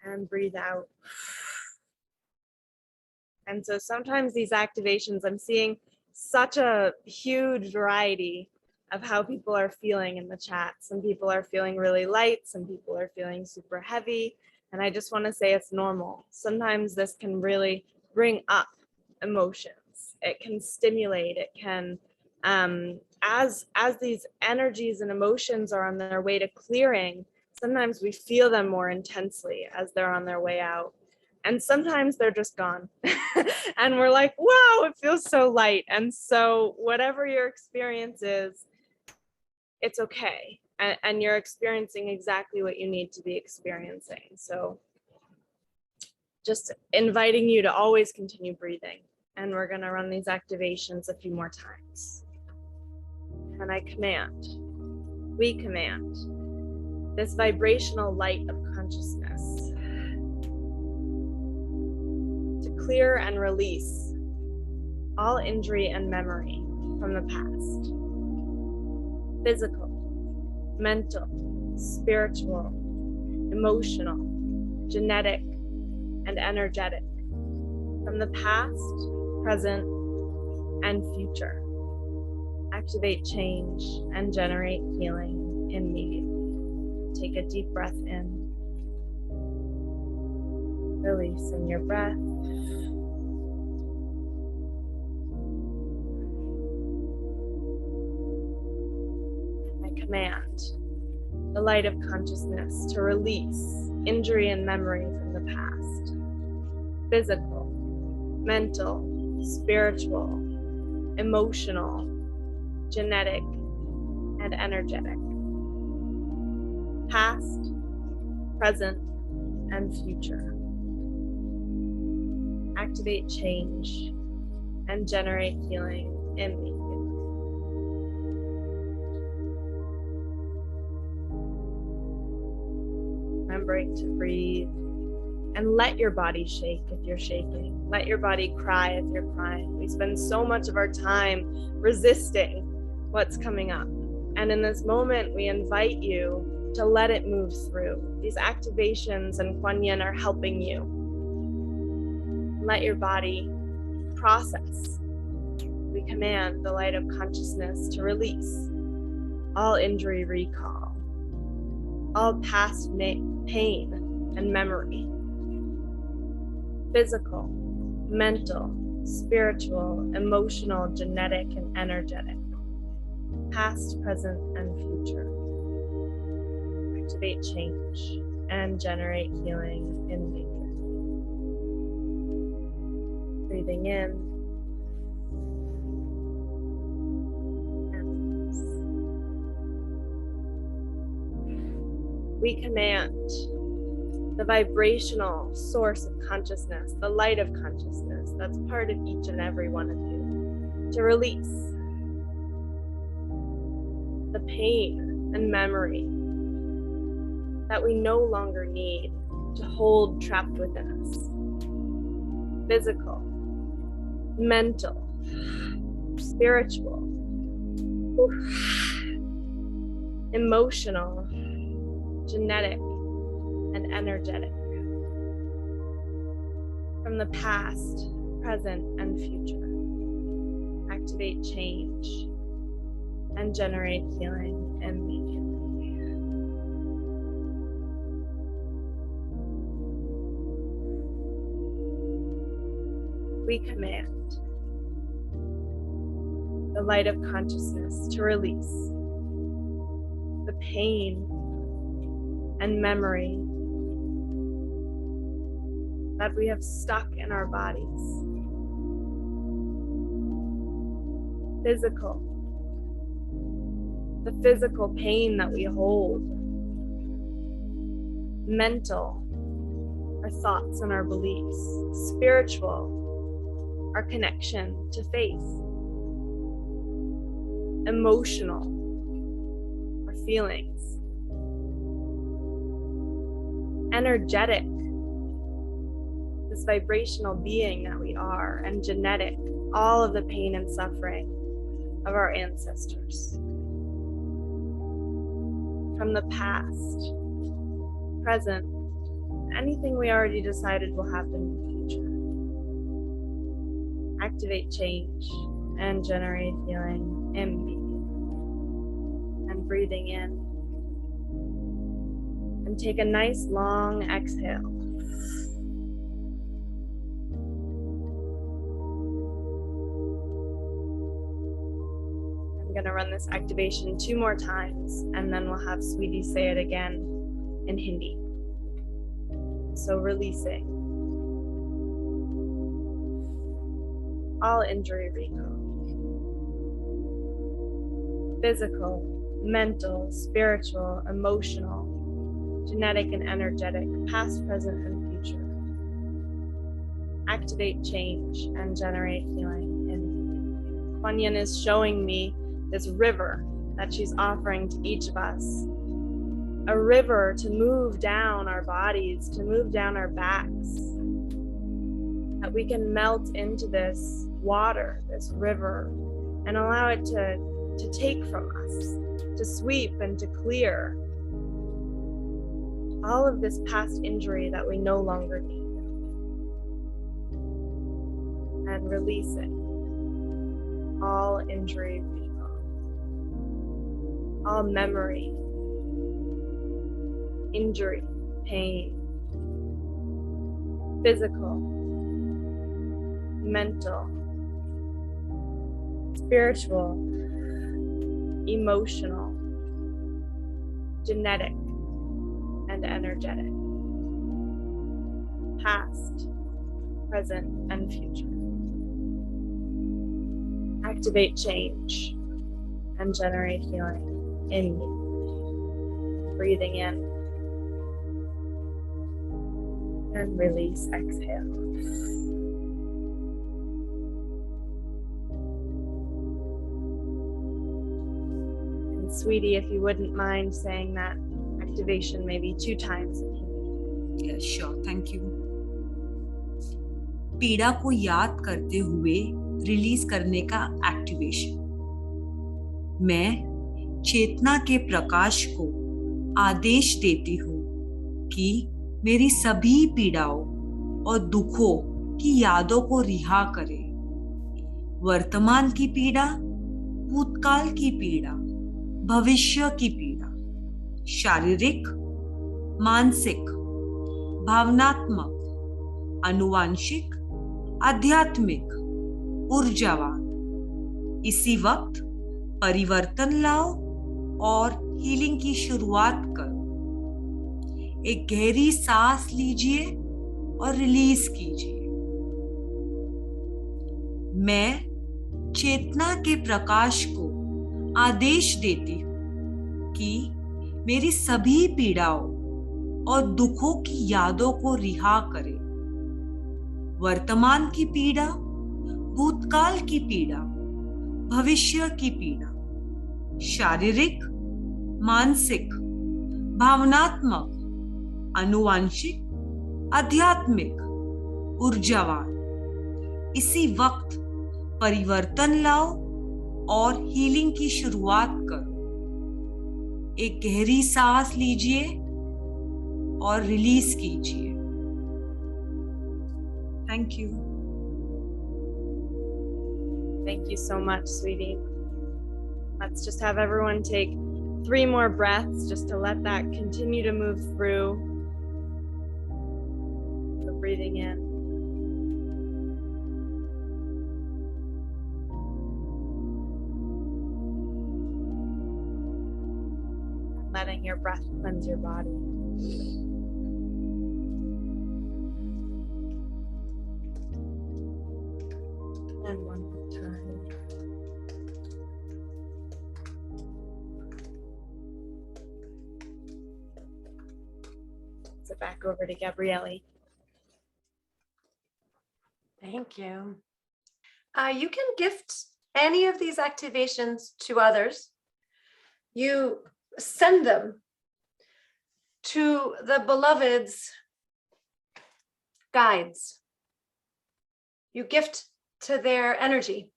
and breathe out. And so sometimes these activations, I'm seeing such a huge variety of how people are feeling in the chat. Some people are feeling really light, some people are feeling super heavy. And I just want to say it's normal. Sometimes this can really bring up emotions. It can stimulate, it can, as these energies and emotions are on their way to clearing, sometimes we feel them more intensely as they're on their way out. And sometimes they're just gone. And we're like, wow, it feels so light. And so whatever your experience is, it's okay. And you're experiencing exactly what you need to be experiencing. So just inviting you to always continue breathing. And we're gonna run these activations a few more times. And I command, we command this vibrational light of consciousness to clear and release all injury and memory from the past. Physical, mental, spiritual, emotional, genetic, and energetic, from the past, present, and future. Activate change and generate healing in me. Take a deep breath in. Releasing your breath. I command the light of consciousness to release injury and memory from the past. Physical, mental, spiritual, emotional, genetic, and energetic. Past, present, and future. Activate change and generate healing in me. Remembering to breathe and let your body shake if you're shaking. Let your body cry if you're crying. We spend so much of our time resisting what's coming up. And in this moment, we invite you to let it move through. These activations and Kwan Yin are helping you. Let your body process. We command the light of consciousness to release all injury recall, all past pain and memory, physical, mental, spiritual, emotional, genetic, and energetic, past, present, and future. Activate change and generate healing in me. Breathing in and release. We command the vibrational source of consciousness, the light of consciousness that's part of each and every one of you, to release the pain and memory that we no longer need to hold trapped within us. Physical, mental, spiritual, emotional, genetic, and energetic, from the past, present, and future. Activate change and generate healing in me. We command the light of consciousness to release the pain and memory that we have stuck in our bodies. Physical, the physical pain that we hold. Mental, our thoughts and our beliefs. Spiritual, our connection to faith, emotional, our feelings, energetic, this vibrational being that we are, and genetic, all of the pain and suffering of our ancestors. From the past, present, anything we already decided will happen in the future. Activate change and generate healing in me. And breathing in. And take a nice long exhale. I'm going to run this activation 2 more times, and then we'll have Sweetie say it again in Hindi. So releasing all injury recall, physical, mental, spiritual, emotional, genetic and energetic, past, present, and future. Activate change and generate healing in me. Kwan Yin is showing me this river that she's offering to each of us. A river to move down our bodies, to move down our backs. That we can melt into this water, this river, and allow it to take from us, to sweep and to clear all of this past injury that we no longer need. And releasing all injury recall, all memory, injury, pain, physical, mental, spiritual, emotional, genetic, and energetic, past, present, and future. Activate change and generate healing in me. Breathing in and release, exhale. And Sweetie, if you wouldn't mind saying that activation maybe 2 times in Hindi. Yes, sure, thank you. पीड़ा को याद करते हुए release करने का activation. मैं चेतना के प्रकाश को आदेश देती हूँ कि मेरी सभी पीड़ाओं और दुखों की यादों को रिहा करे। वर्तमान की पीड़ा, भूतकाल की पीड़ा, भविष्य की पीड़ा, शारीरिक, मानसिक, भावनात्मक, आनुवांशिक, आध्यात्मिक, ऊर्जावान, इसी वक्त परिवर्तन लाओ और हीलिंग की शुरुआत करो। एक गहरी सांस लीजिए और रिलीज कीजिए। मैं चेतना के प्रकाश को आदेश देती हूँ कि मेरी सभी पीड़ाओं और दुखों की यादों को रिहा करे। वर्तमान की पीड़ा, भूतकाल की पीड़ा, भविष्य की पीड़ा, शारीरिक, मानसिक, भावनात्मक, आनुवांशिक, आध्यात्मिक, ऊर्जावान, इसी वक्त परिवर्तन लाओ और हीलिंग की शुरुआत करो। एक गहरी सांस लीजिए और रिलीज कीजिए। Thank you. Thank you so much, sweetie. Let's just have everyone take 3 more breaths just to let that continue to move through. So breathing in. Letting your breath cleanse your body. And one more time. So back over to Gabrielle. Thank you. You can gift any of these activations to others. You send them to the beloved's guides. You gift to their energy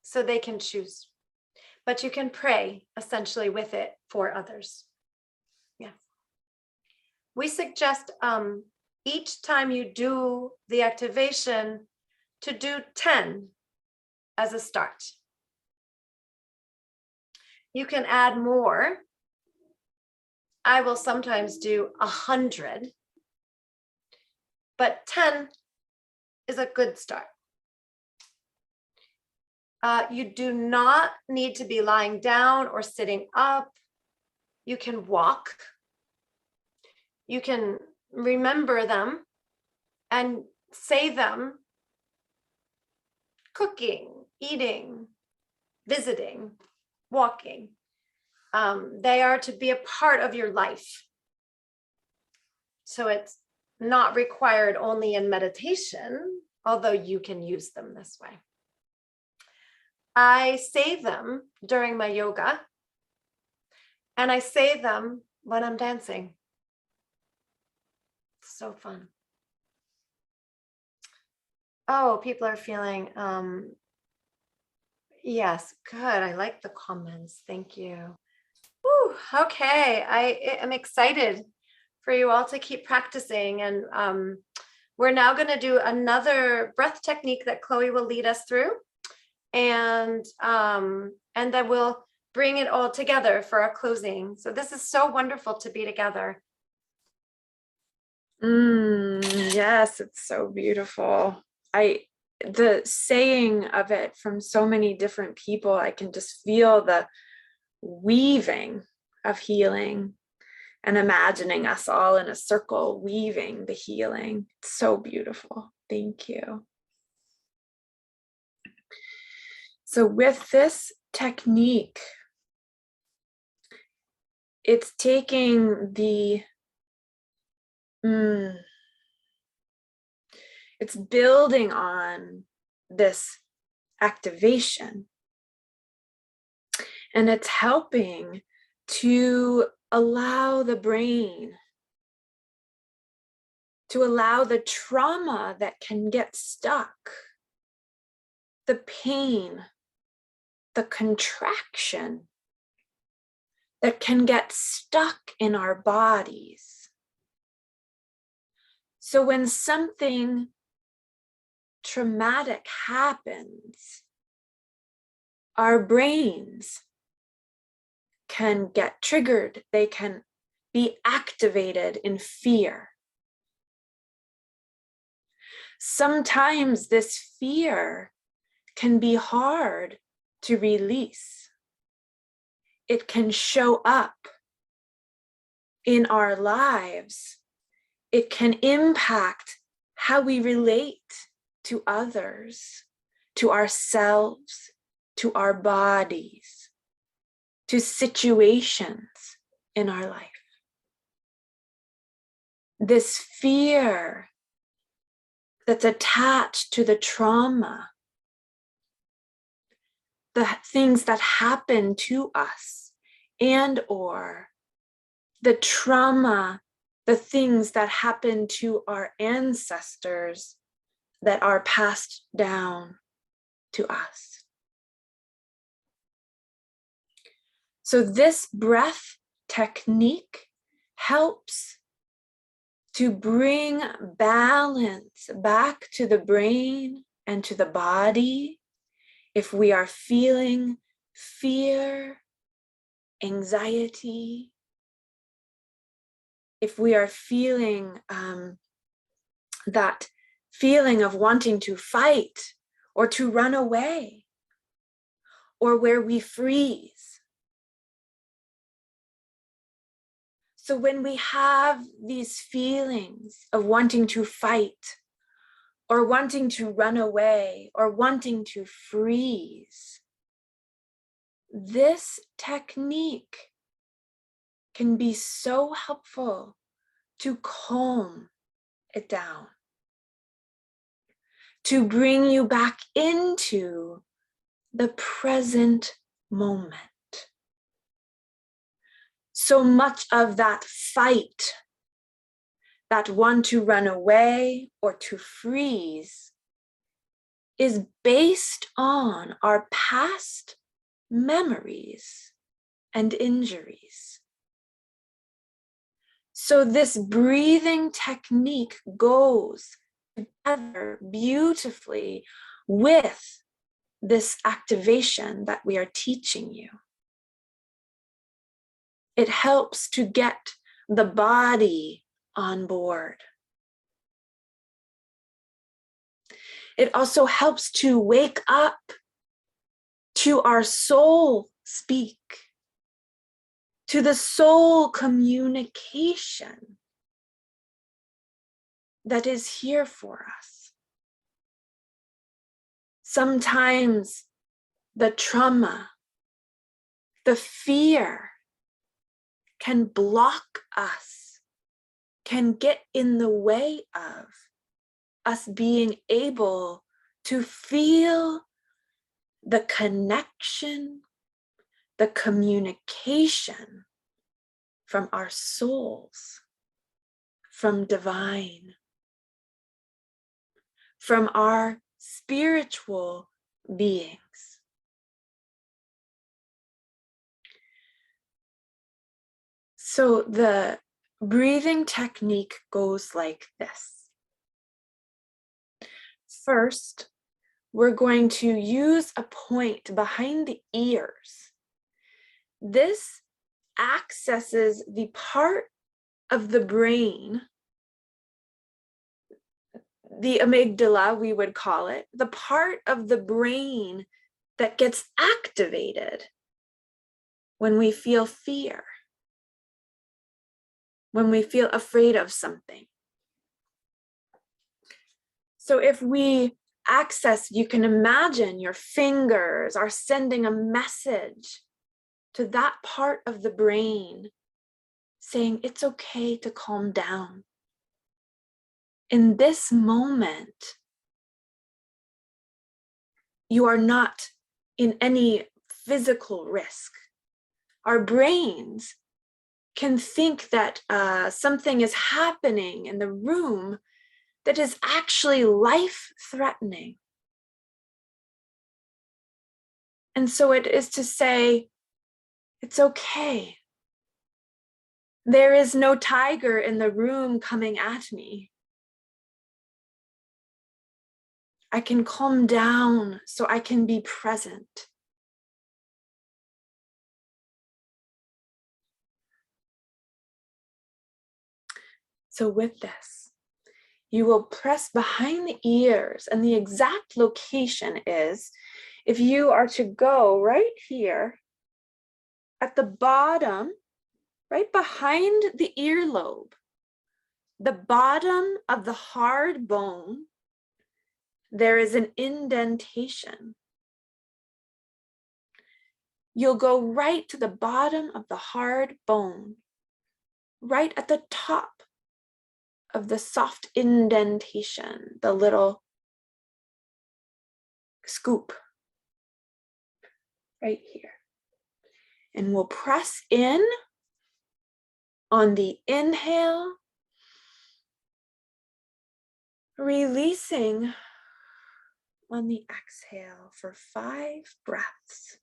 so they can choose. But you can pray essentially with it for others. Yeah. We suggest each time you do the activation to do 10 as a start. You can add more. I will sometimes do 100, but 10 is a good start. You do not need to be lying down or sitting up. You can walk. You can remember them and say them cooking, eating, visiting, walking. They are to be a part of your life. So it's not required only in meditation, although you can use them this way. I say them during my yoga, and I say them when I'm dancing. So fun. Oh, people are feeling, yes, good. I like the comments. Thank you. Whew, okay, I am excited for you all to keep practicing. And we're now going to do another breath technique that Chloe will lead us through. And then we'll bring it all together for our closing. So this is so wonderful to be together. Yes, it's so beautiful. The saying of it from so many different people, I can just feel the weaving of healing and imagining us all in a circle weaving the healing. It's so beautiful. Thank you. So with this technique, it's taking it's building on this activation, and it's helping to allow the brain, to allow the trauma that can get stuck, the pain, the contraction that can get stuck in our bodies. So when something traumatic happens, our brains can get triggered. They can be activated in fear. Sometimes this fear can be hard to release. It can show up in our lives. It can impact how we relate to others, to ourselves, to our bodies, to situations in our life. This fear that's attached to the trauma, the things that happen to us, and or the trauma, the things that happen to our ancestors that are passed down to us. So this breath technique helps to bring balance back to the brain and to the body if we are feeling fear, anxiety, if we are feeling that feeling of wanting to fight or to run away, or where we freeze. So when we have these feelings of wanting to fight or wanting to run away or wanting to freeze, this technique can be so helpful to calm it down, to bring you back into the present moment. So much of that fight, that want to run away or to freeze, is based on our past memories and injuries. So this breathing technique goes together beautifully with this activation that we are teaching you. It helps to get the body on board. It also helps to wake up to our soul speak, to the soul communication that is here for us. Sometimes the trauma, the fear can block us, can get in the way of us being able to feel the connection, the communication from our souls, from divine, from our spiritual beings. So the breathing technique goes like this. First, we're going to use a point behind the ears. This accesses the part of the brain, the amygdala, we would call it, the part of the brain that gets activated when we feel fear, when we feel afraid of something. So if we access, you can imagine your fingers are sending a message to that part of the brain saying it's okay to calm down. In this moment, you are not in any physical risk. Our brains can think that something is happening in the room that is actually life-threatening. And so it is to say, it's okay. There is no tiger in the room coming at me. I can calm down so I can be present. So with this, you will press behind the ears, and the exact location is, if you are to go right here at the bottom, right behind the earlobe, the bottom of the hard bone, there is an indentation. You'll go right to the bottom of the hard bone, right at the top of the soft indentation, the little scoop right here. And we'll press in on the inhale, releasing on the exhale for 5 breaths.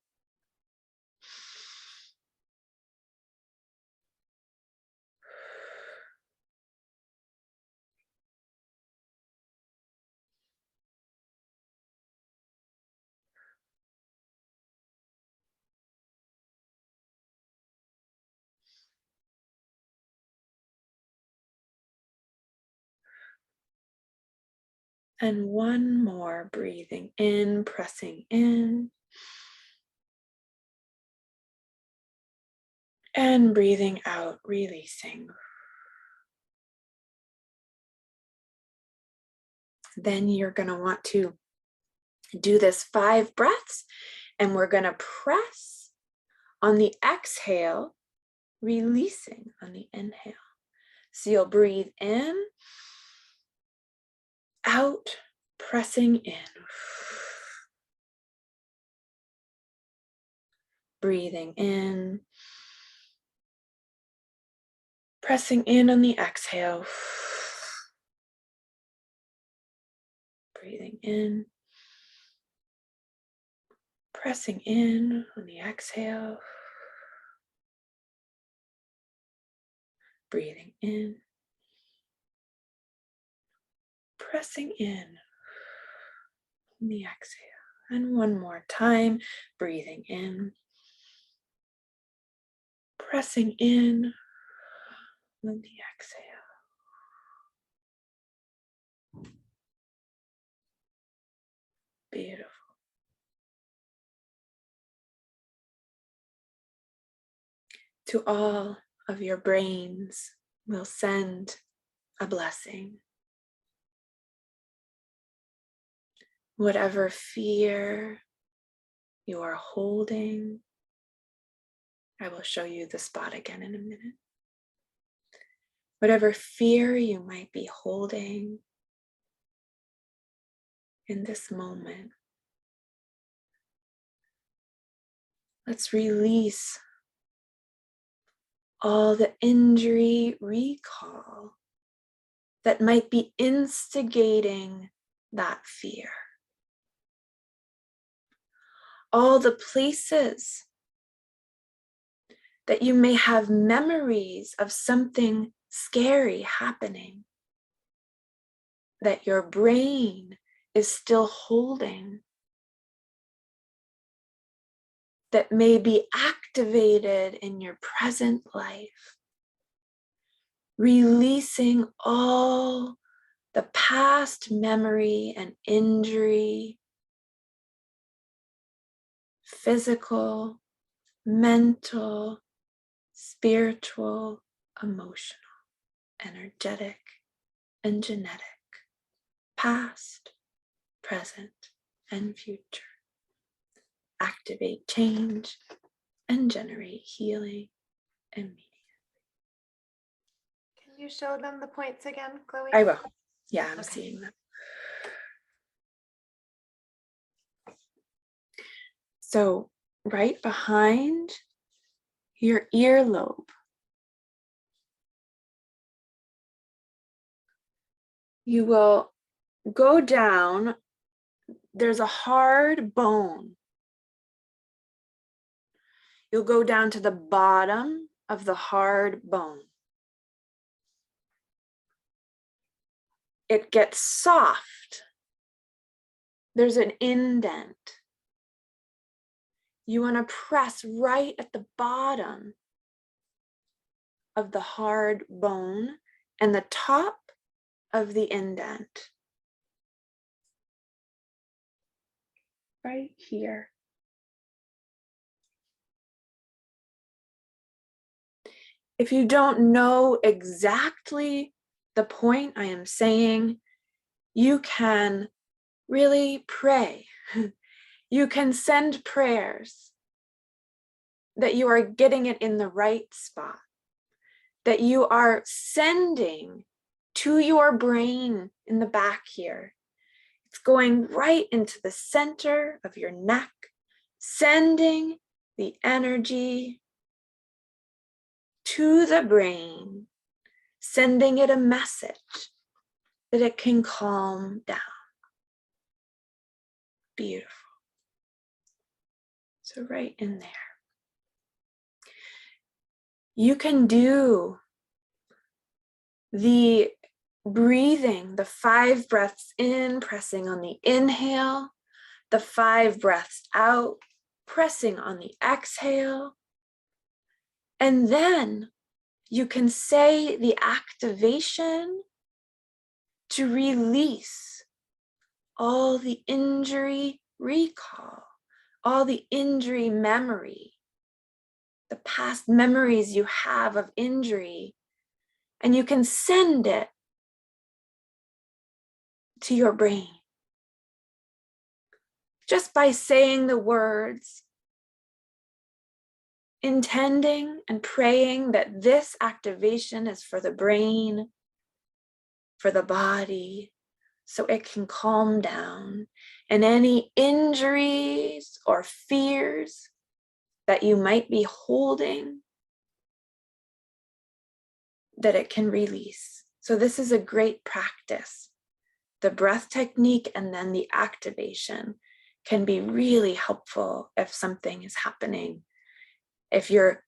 And one more, breathing in, pressing in. And breathing out, releasing. Then you're going to want to do this 5 breaths, and we're going to press on the exhale, releasing on the inhale. So you'll breathe in, out, Pressing in. Breathing in. Pressing in on the exhale. Breathing in. Pressing in on the exhale. Breathing in. Pressing in on the exhale. And one more time, breathing in. Pressing in on the exhale. Beautiful. To all of your brains, we'll send a blessing. Whatever fear you are holding, I will show you the spot again in a minute. Whatever fear you might be holding in this moment, let's release all the injury recall that might be instigating that fear. All the places that you may have memories of something scary happening that your brain is still holding, that may be activated in your present life, releasing all the past memory and injury, physical, mental, spiritual, emotional, energetic, and genetic, past, present, and future. Activate change and generate healing immediately. Can you show them the points again, Chloe? I will. Yeah, I'm Okay. seeing them. So right behind your earlobe, you will go down. There's a hard bone. You'll go down to the bottom of the hard bone. It gets soft. There's an indent. You want to press right at the bottom of the hard bone and the top of the indent. Right here. If you don't know exactly the point I am saying, you can really pray. You can send prayers that you are getting it in the right spot, that you are sending to your brain in the back here. It's going right into the center of your neck, sending the energy to the brain, sending it a message that it can calm down. Beautiful. So right in there. You can do the breathing, the 5 breaths in, pressing on the inhale, the 5 breaths out, pressing on the exhale. And then you can say the activation to release all the injury recall, all the injury memory, the past memories you have of injury, and you can send it to your brain. Just by saying the words, intending and praying that this activation is for the brain, for the body, so it can calm down, and any injuries or fears that you might be holding, that it can release. So this is a great practice. The breath technique and then the activation can be really helpful if something is happening. If you're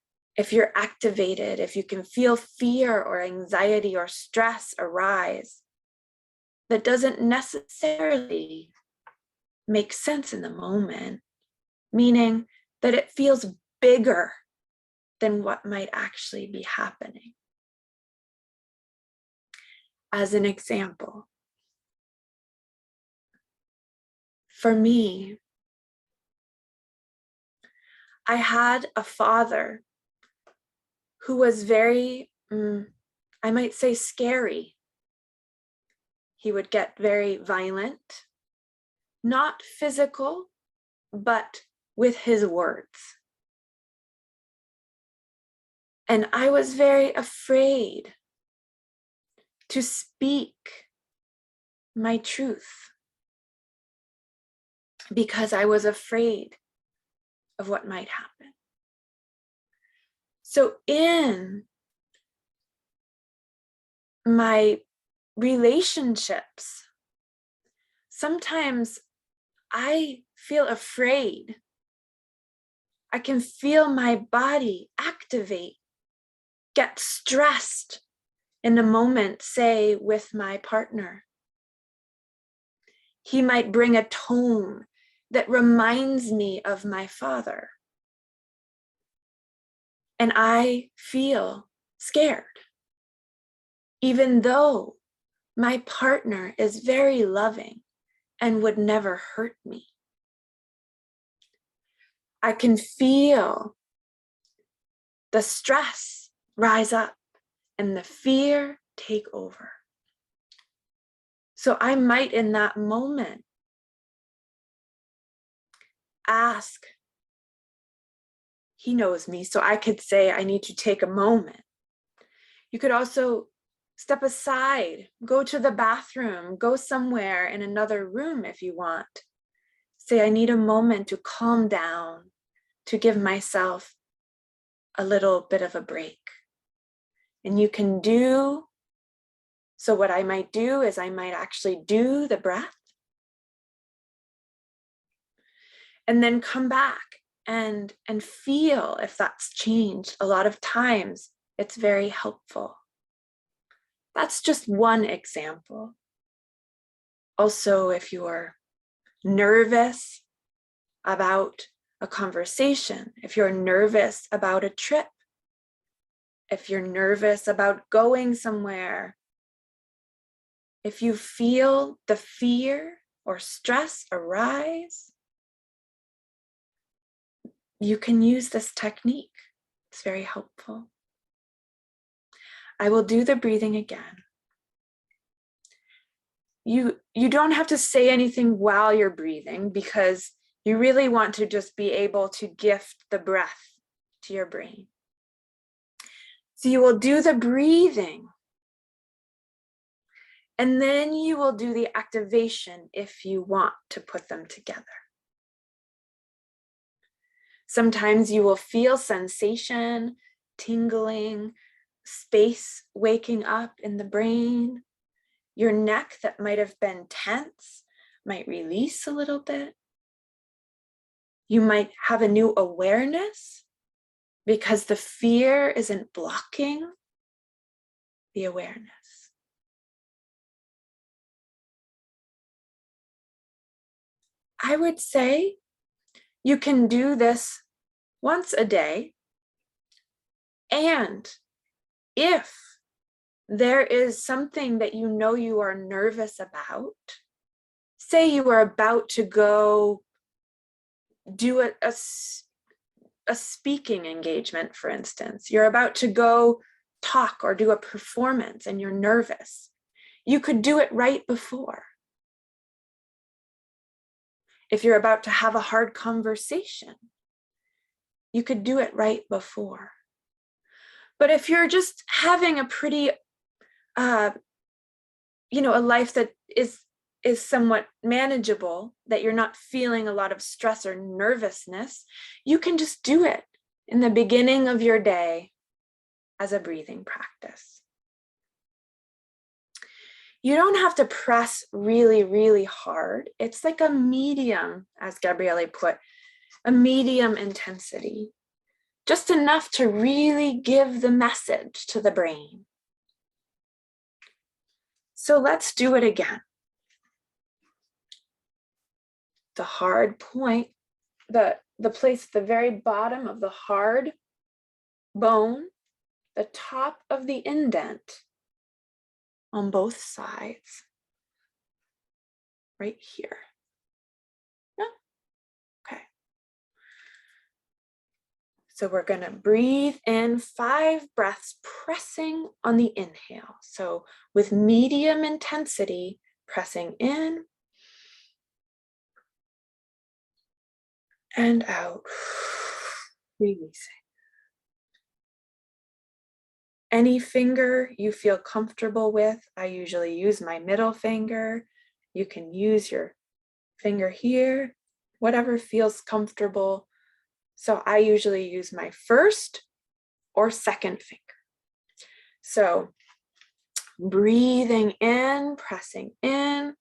activated, if you can feel fear or anxiety or stress arise, that doesn't necessarily make sense in the moment, meaning that it feels bigger than what might actually be happening. As an example, for me, I had a father who was very, I might say, scary. He would get very violent, not physical, but with his words. And I was very afraid to speak my truth because I was afraid of what might happen. So in my relationships, sometimes I feel afraid. I can feel my body activate, get stressed in a moment, say with my partner. He might bring a tone that reminds me of my father. And I feel scared, even though my partner is very loving and would never hurt me. I can feel the stress rise up and the fear take over. So I might in that moment ask, he knows me, so I could say, I need to take a moment. You could also step aside, go to the bathroom, go somewhere in another room if you want. Say, I need a moment to calm down, to give myself a little bit of a break. And you can do, so what I might do is I might actually do the breath and then come back and feel if that's changed. A lot of times it's very helpful. That's just one example. Also, if you're nervous about a conversation, if you're nervous about a trip, if you're nervous about going somewhere, if you feel the fear or stress arise, you can use this technique. It's very helpful. I will do the breathing again. You don't have to say anything while you're breathing because you really want to just be able to gift the breath to your brain. So you will do the breathing and then you will do the activation if you want to put them together. Sometimes you will feel sensation, tingling, space waking up in the brain. Your neck that might have been tense might release a little bit. You might have a new awareness because the fear isn't blocking the awareness. I would say you can do this once a day. And if there is something that you know you are nervous about, say you are about to go do a speaking engagement, for instance, you're about to go talk or do a performance and you're nervous, you could do it right before. If you're about to have a hard conversation, you could do it right before. But if you're just having a pretty, a life that is is somewhat manageable, that you're not feeling a lot of stress or nervousness, you can just do it in the beginning of your day as a breathing practice. You don't have to press really, really hard. It's like a medium, as Gabriele put, a medium intensity, just enough to really give the message to the brain. So let's do it again. The hard point, the place at the very bottom of the hard bone, the top of the indent on both sides, right here. Yeah. Okay. So we're going to breathe in 5 breaths, pressing on the inhale. So with medium intensity, pressing in and out, releasing. Any finger you feel comfortable with. I usually use my middle finger. You can use your finger here, whatever feels comfortable. So I usually use my first or second finger. So breathing in, pressing in,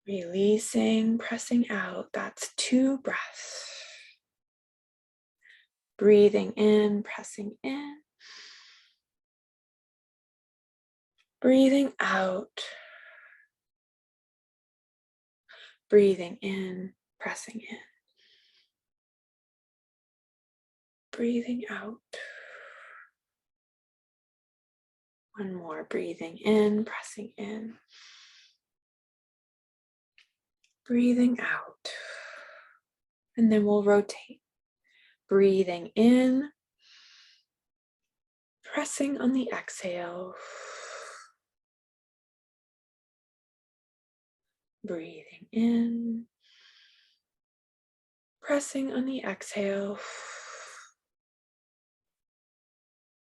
releasing, pressing out. That's 2 breaths. Breathing in, pressing in. Breathing out. Breathing in, pressing in. Breathing out. One more, breathing in, pressing in. Breathing out. And then we'll rotate. Breathing in, pressing on the exhale. Breathing in, pressing on the exhale.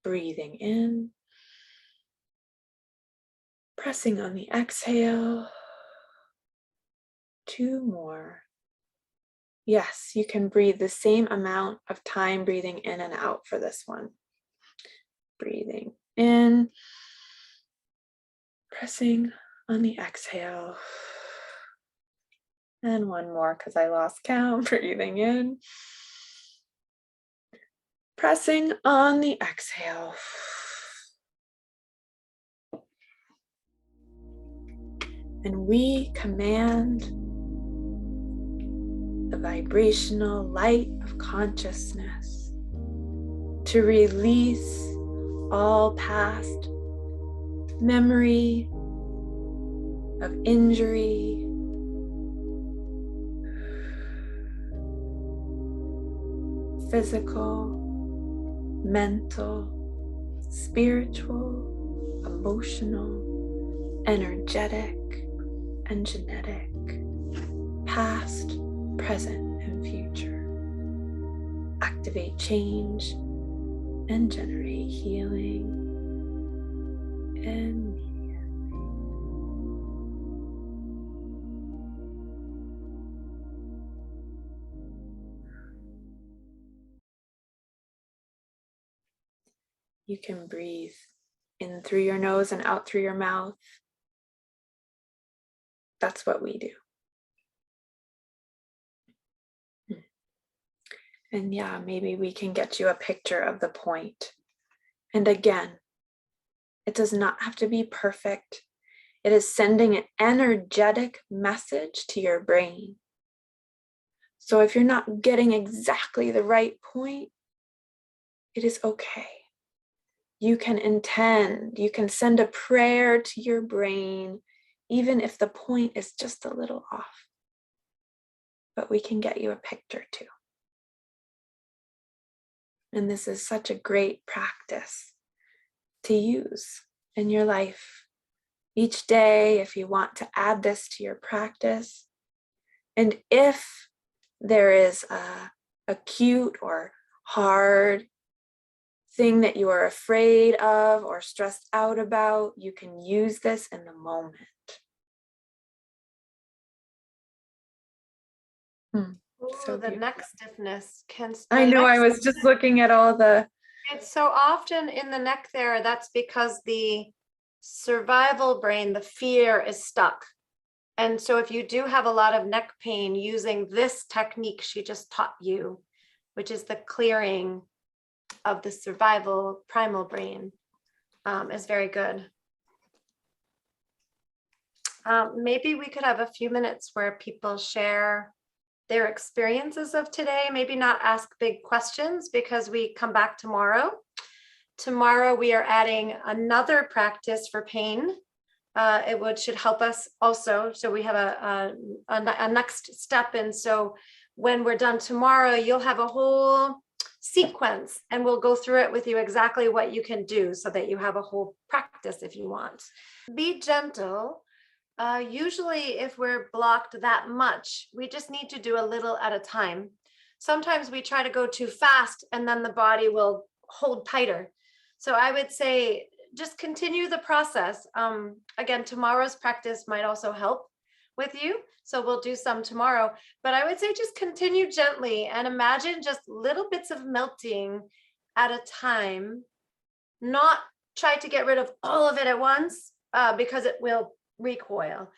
Breathing in, pressing on the exhale. 2 more. Yes, you can breathe the same amount of time breathing in and out for this one. Breathing in, pressing on the exhale. And one more because I lost count. Breathing in, pressing on the exhale. And we command the vibrational light of consciousness to release all past memory of injury, physical, mental, spiritual, emotional, energetic, and genetic, past, present, and future. Activate change and generate healing immediately. You can breathe in through your nose and out through your mouth. That's what we do. And yeah, maybe we can get you a picture of the point. And again, it does not have to be perfect. It is sending an energetic message to your brain. So if you're not getting exactly the right point, it is okay. You can intend, you can send a prayer to your brain, even if the point is just a little off. But we can get you a picture too. And this is such a great practice to use in your life. Each day, if you want to add this to your practice, and if there is a acute or hard thing that you are afraid of or stressed out about, you can use this in the moment. So Ooh, the neck beautiful. stiffness can. I know, I was just looking at all the. It's so often in the neck there, that's because the survival brain, the fear is stuck. And so if you do have a lot of neck pain, using this technique she just taught you, which is the clearing of the survival primal brain, is very good. Maybe we could have a few minutes where people share their experiences of today, maybe not ask big questions because we come back tomorrow. Tomorrow we are adding another practice for pain. It should help us also. So we have a next step. And so when we're done tomorrow, you'll have a whole sequence and we'll go through it with you exactly what you can do so that you have a whole practice if you want. Be gentle. Usually if we're blocked that much, we just need to do a little at a time. Sometimes we try to go too fast and then the body will hold tighter. So I would say just continue the process. Again, tomorrow's practice might also help with you. So we'll do some tomorrow, but I would say just continue gently and imagine just little bits of melting at a time, not try to get rid of all of it at once because it will recoil.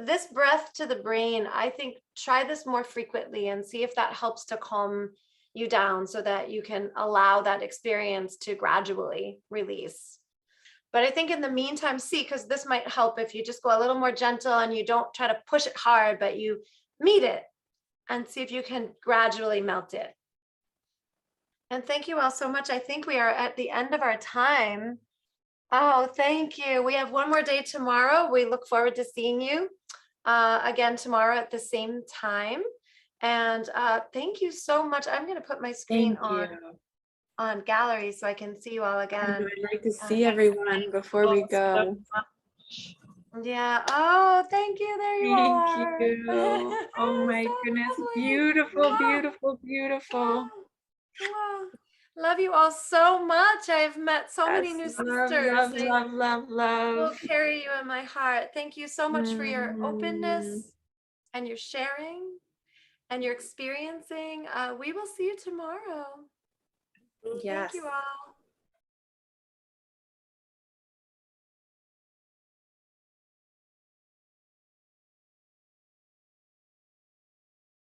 This breath to the brain, I think try this more frequently and see if that helps to calm you down so that you can allow that experience to gradually release. But I think in the meantime, see, because this might help if you just go a little more gentle and you don't try to push it hard, but you meet it and see if you can gradually melt it. And thank you all so much. I think we are at the end of our time. Oh, thank you. We have one more day tomorrow. We look forward to seeing you again tomorrow at the same time. And thank you so much. I'm going to put my screen on gallery so I can see you all again. I'd like to see everyone before we go. Yeah. Oh, thank you. There you are. Thank you. Oh my goodness. Beautiful, beautiful, beautiful. Love you all so much. I've met so many new Love, sisters. love. Will carry you in my heart. Thank you so much for your openness and your sharing and your experiencing. We will see you tomorrow. Yes. Thank you all.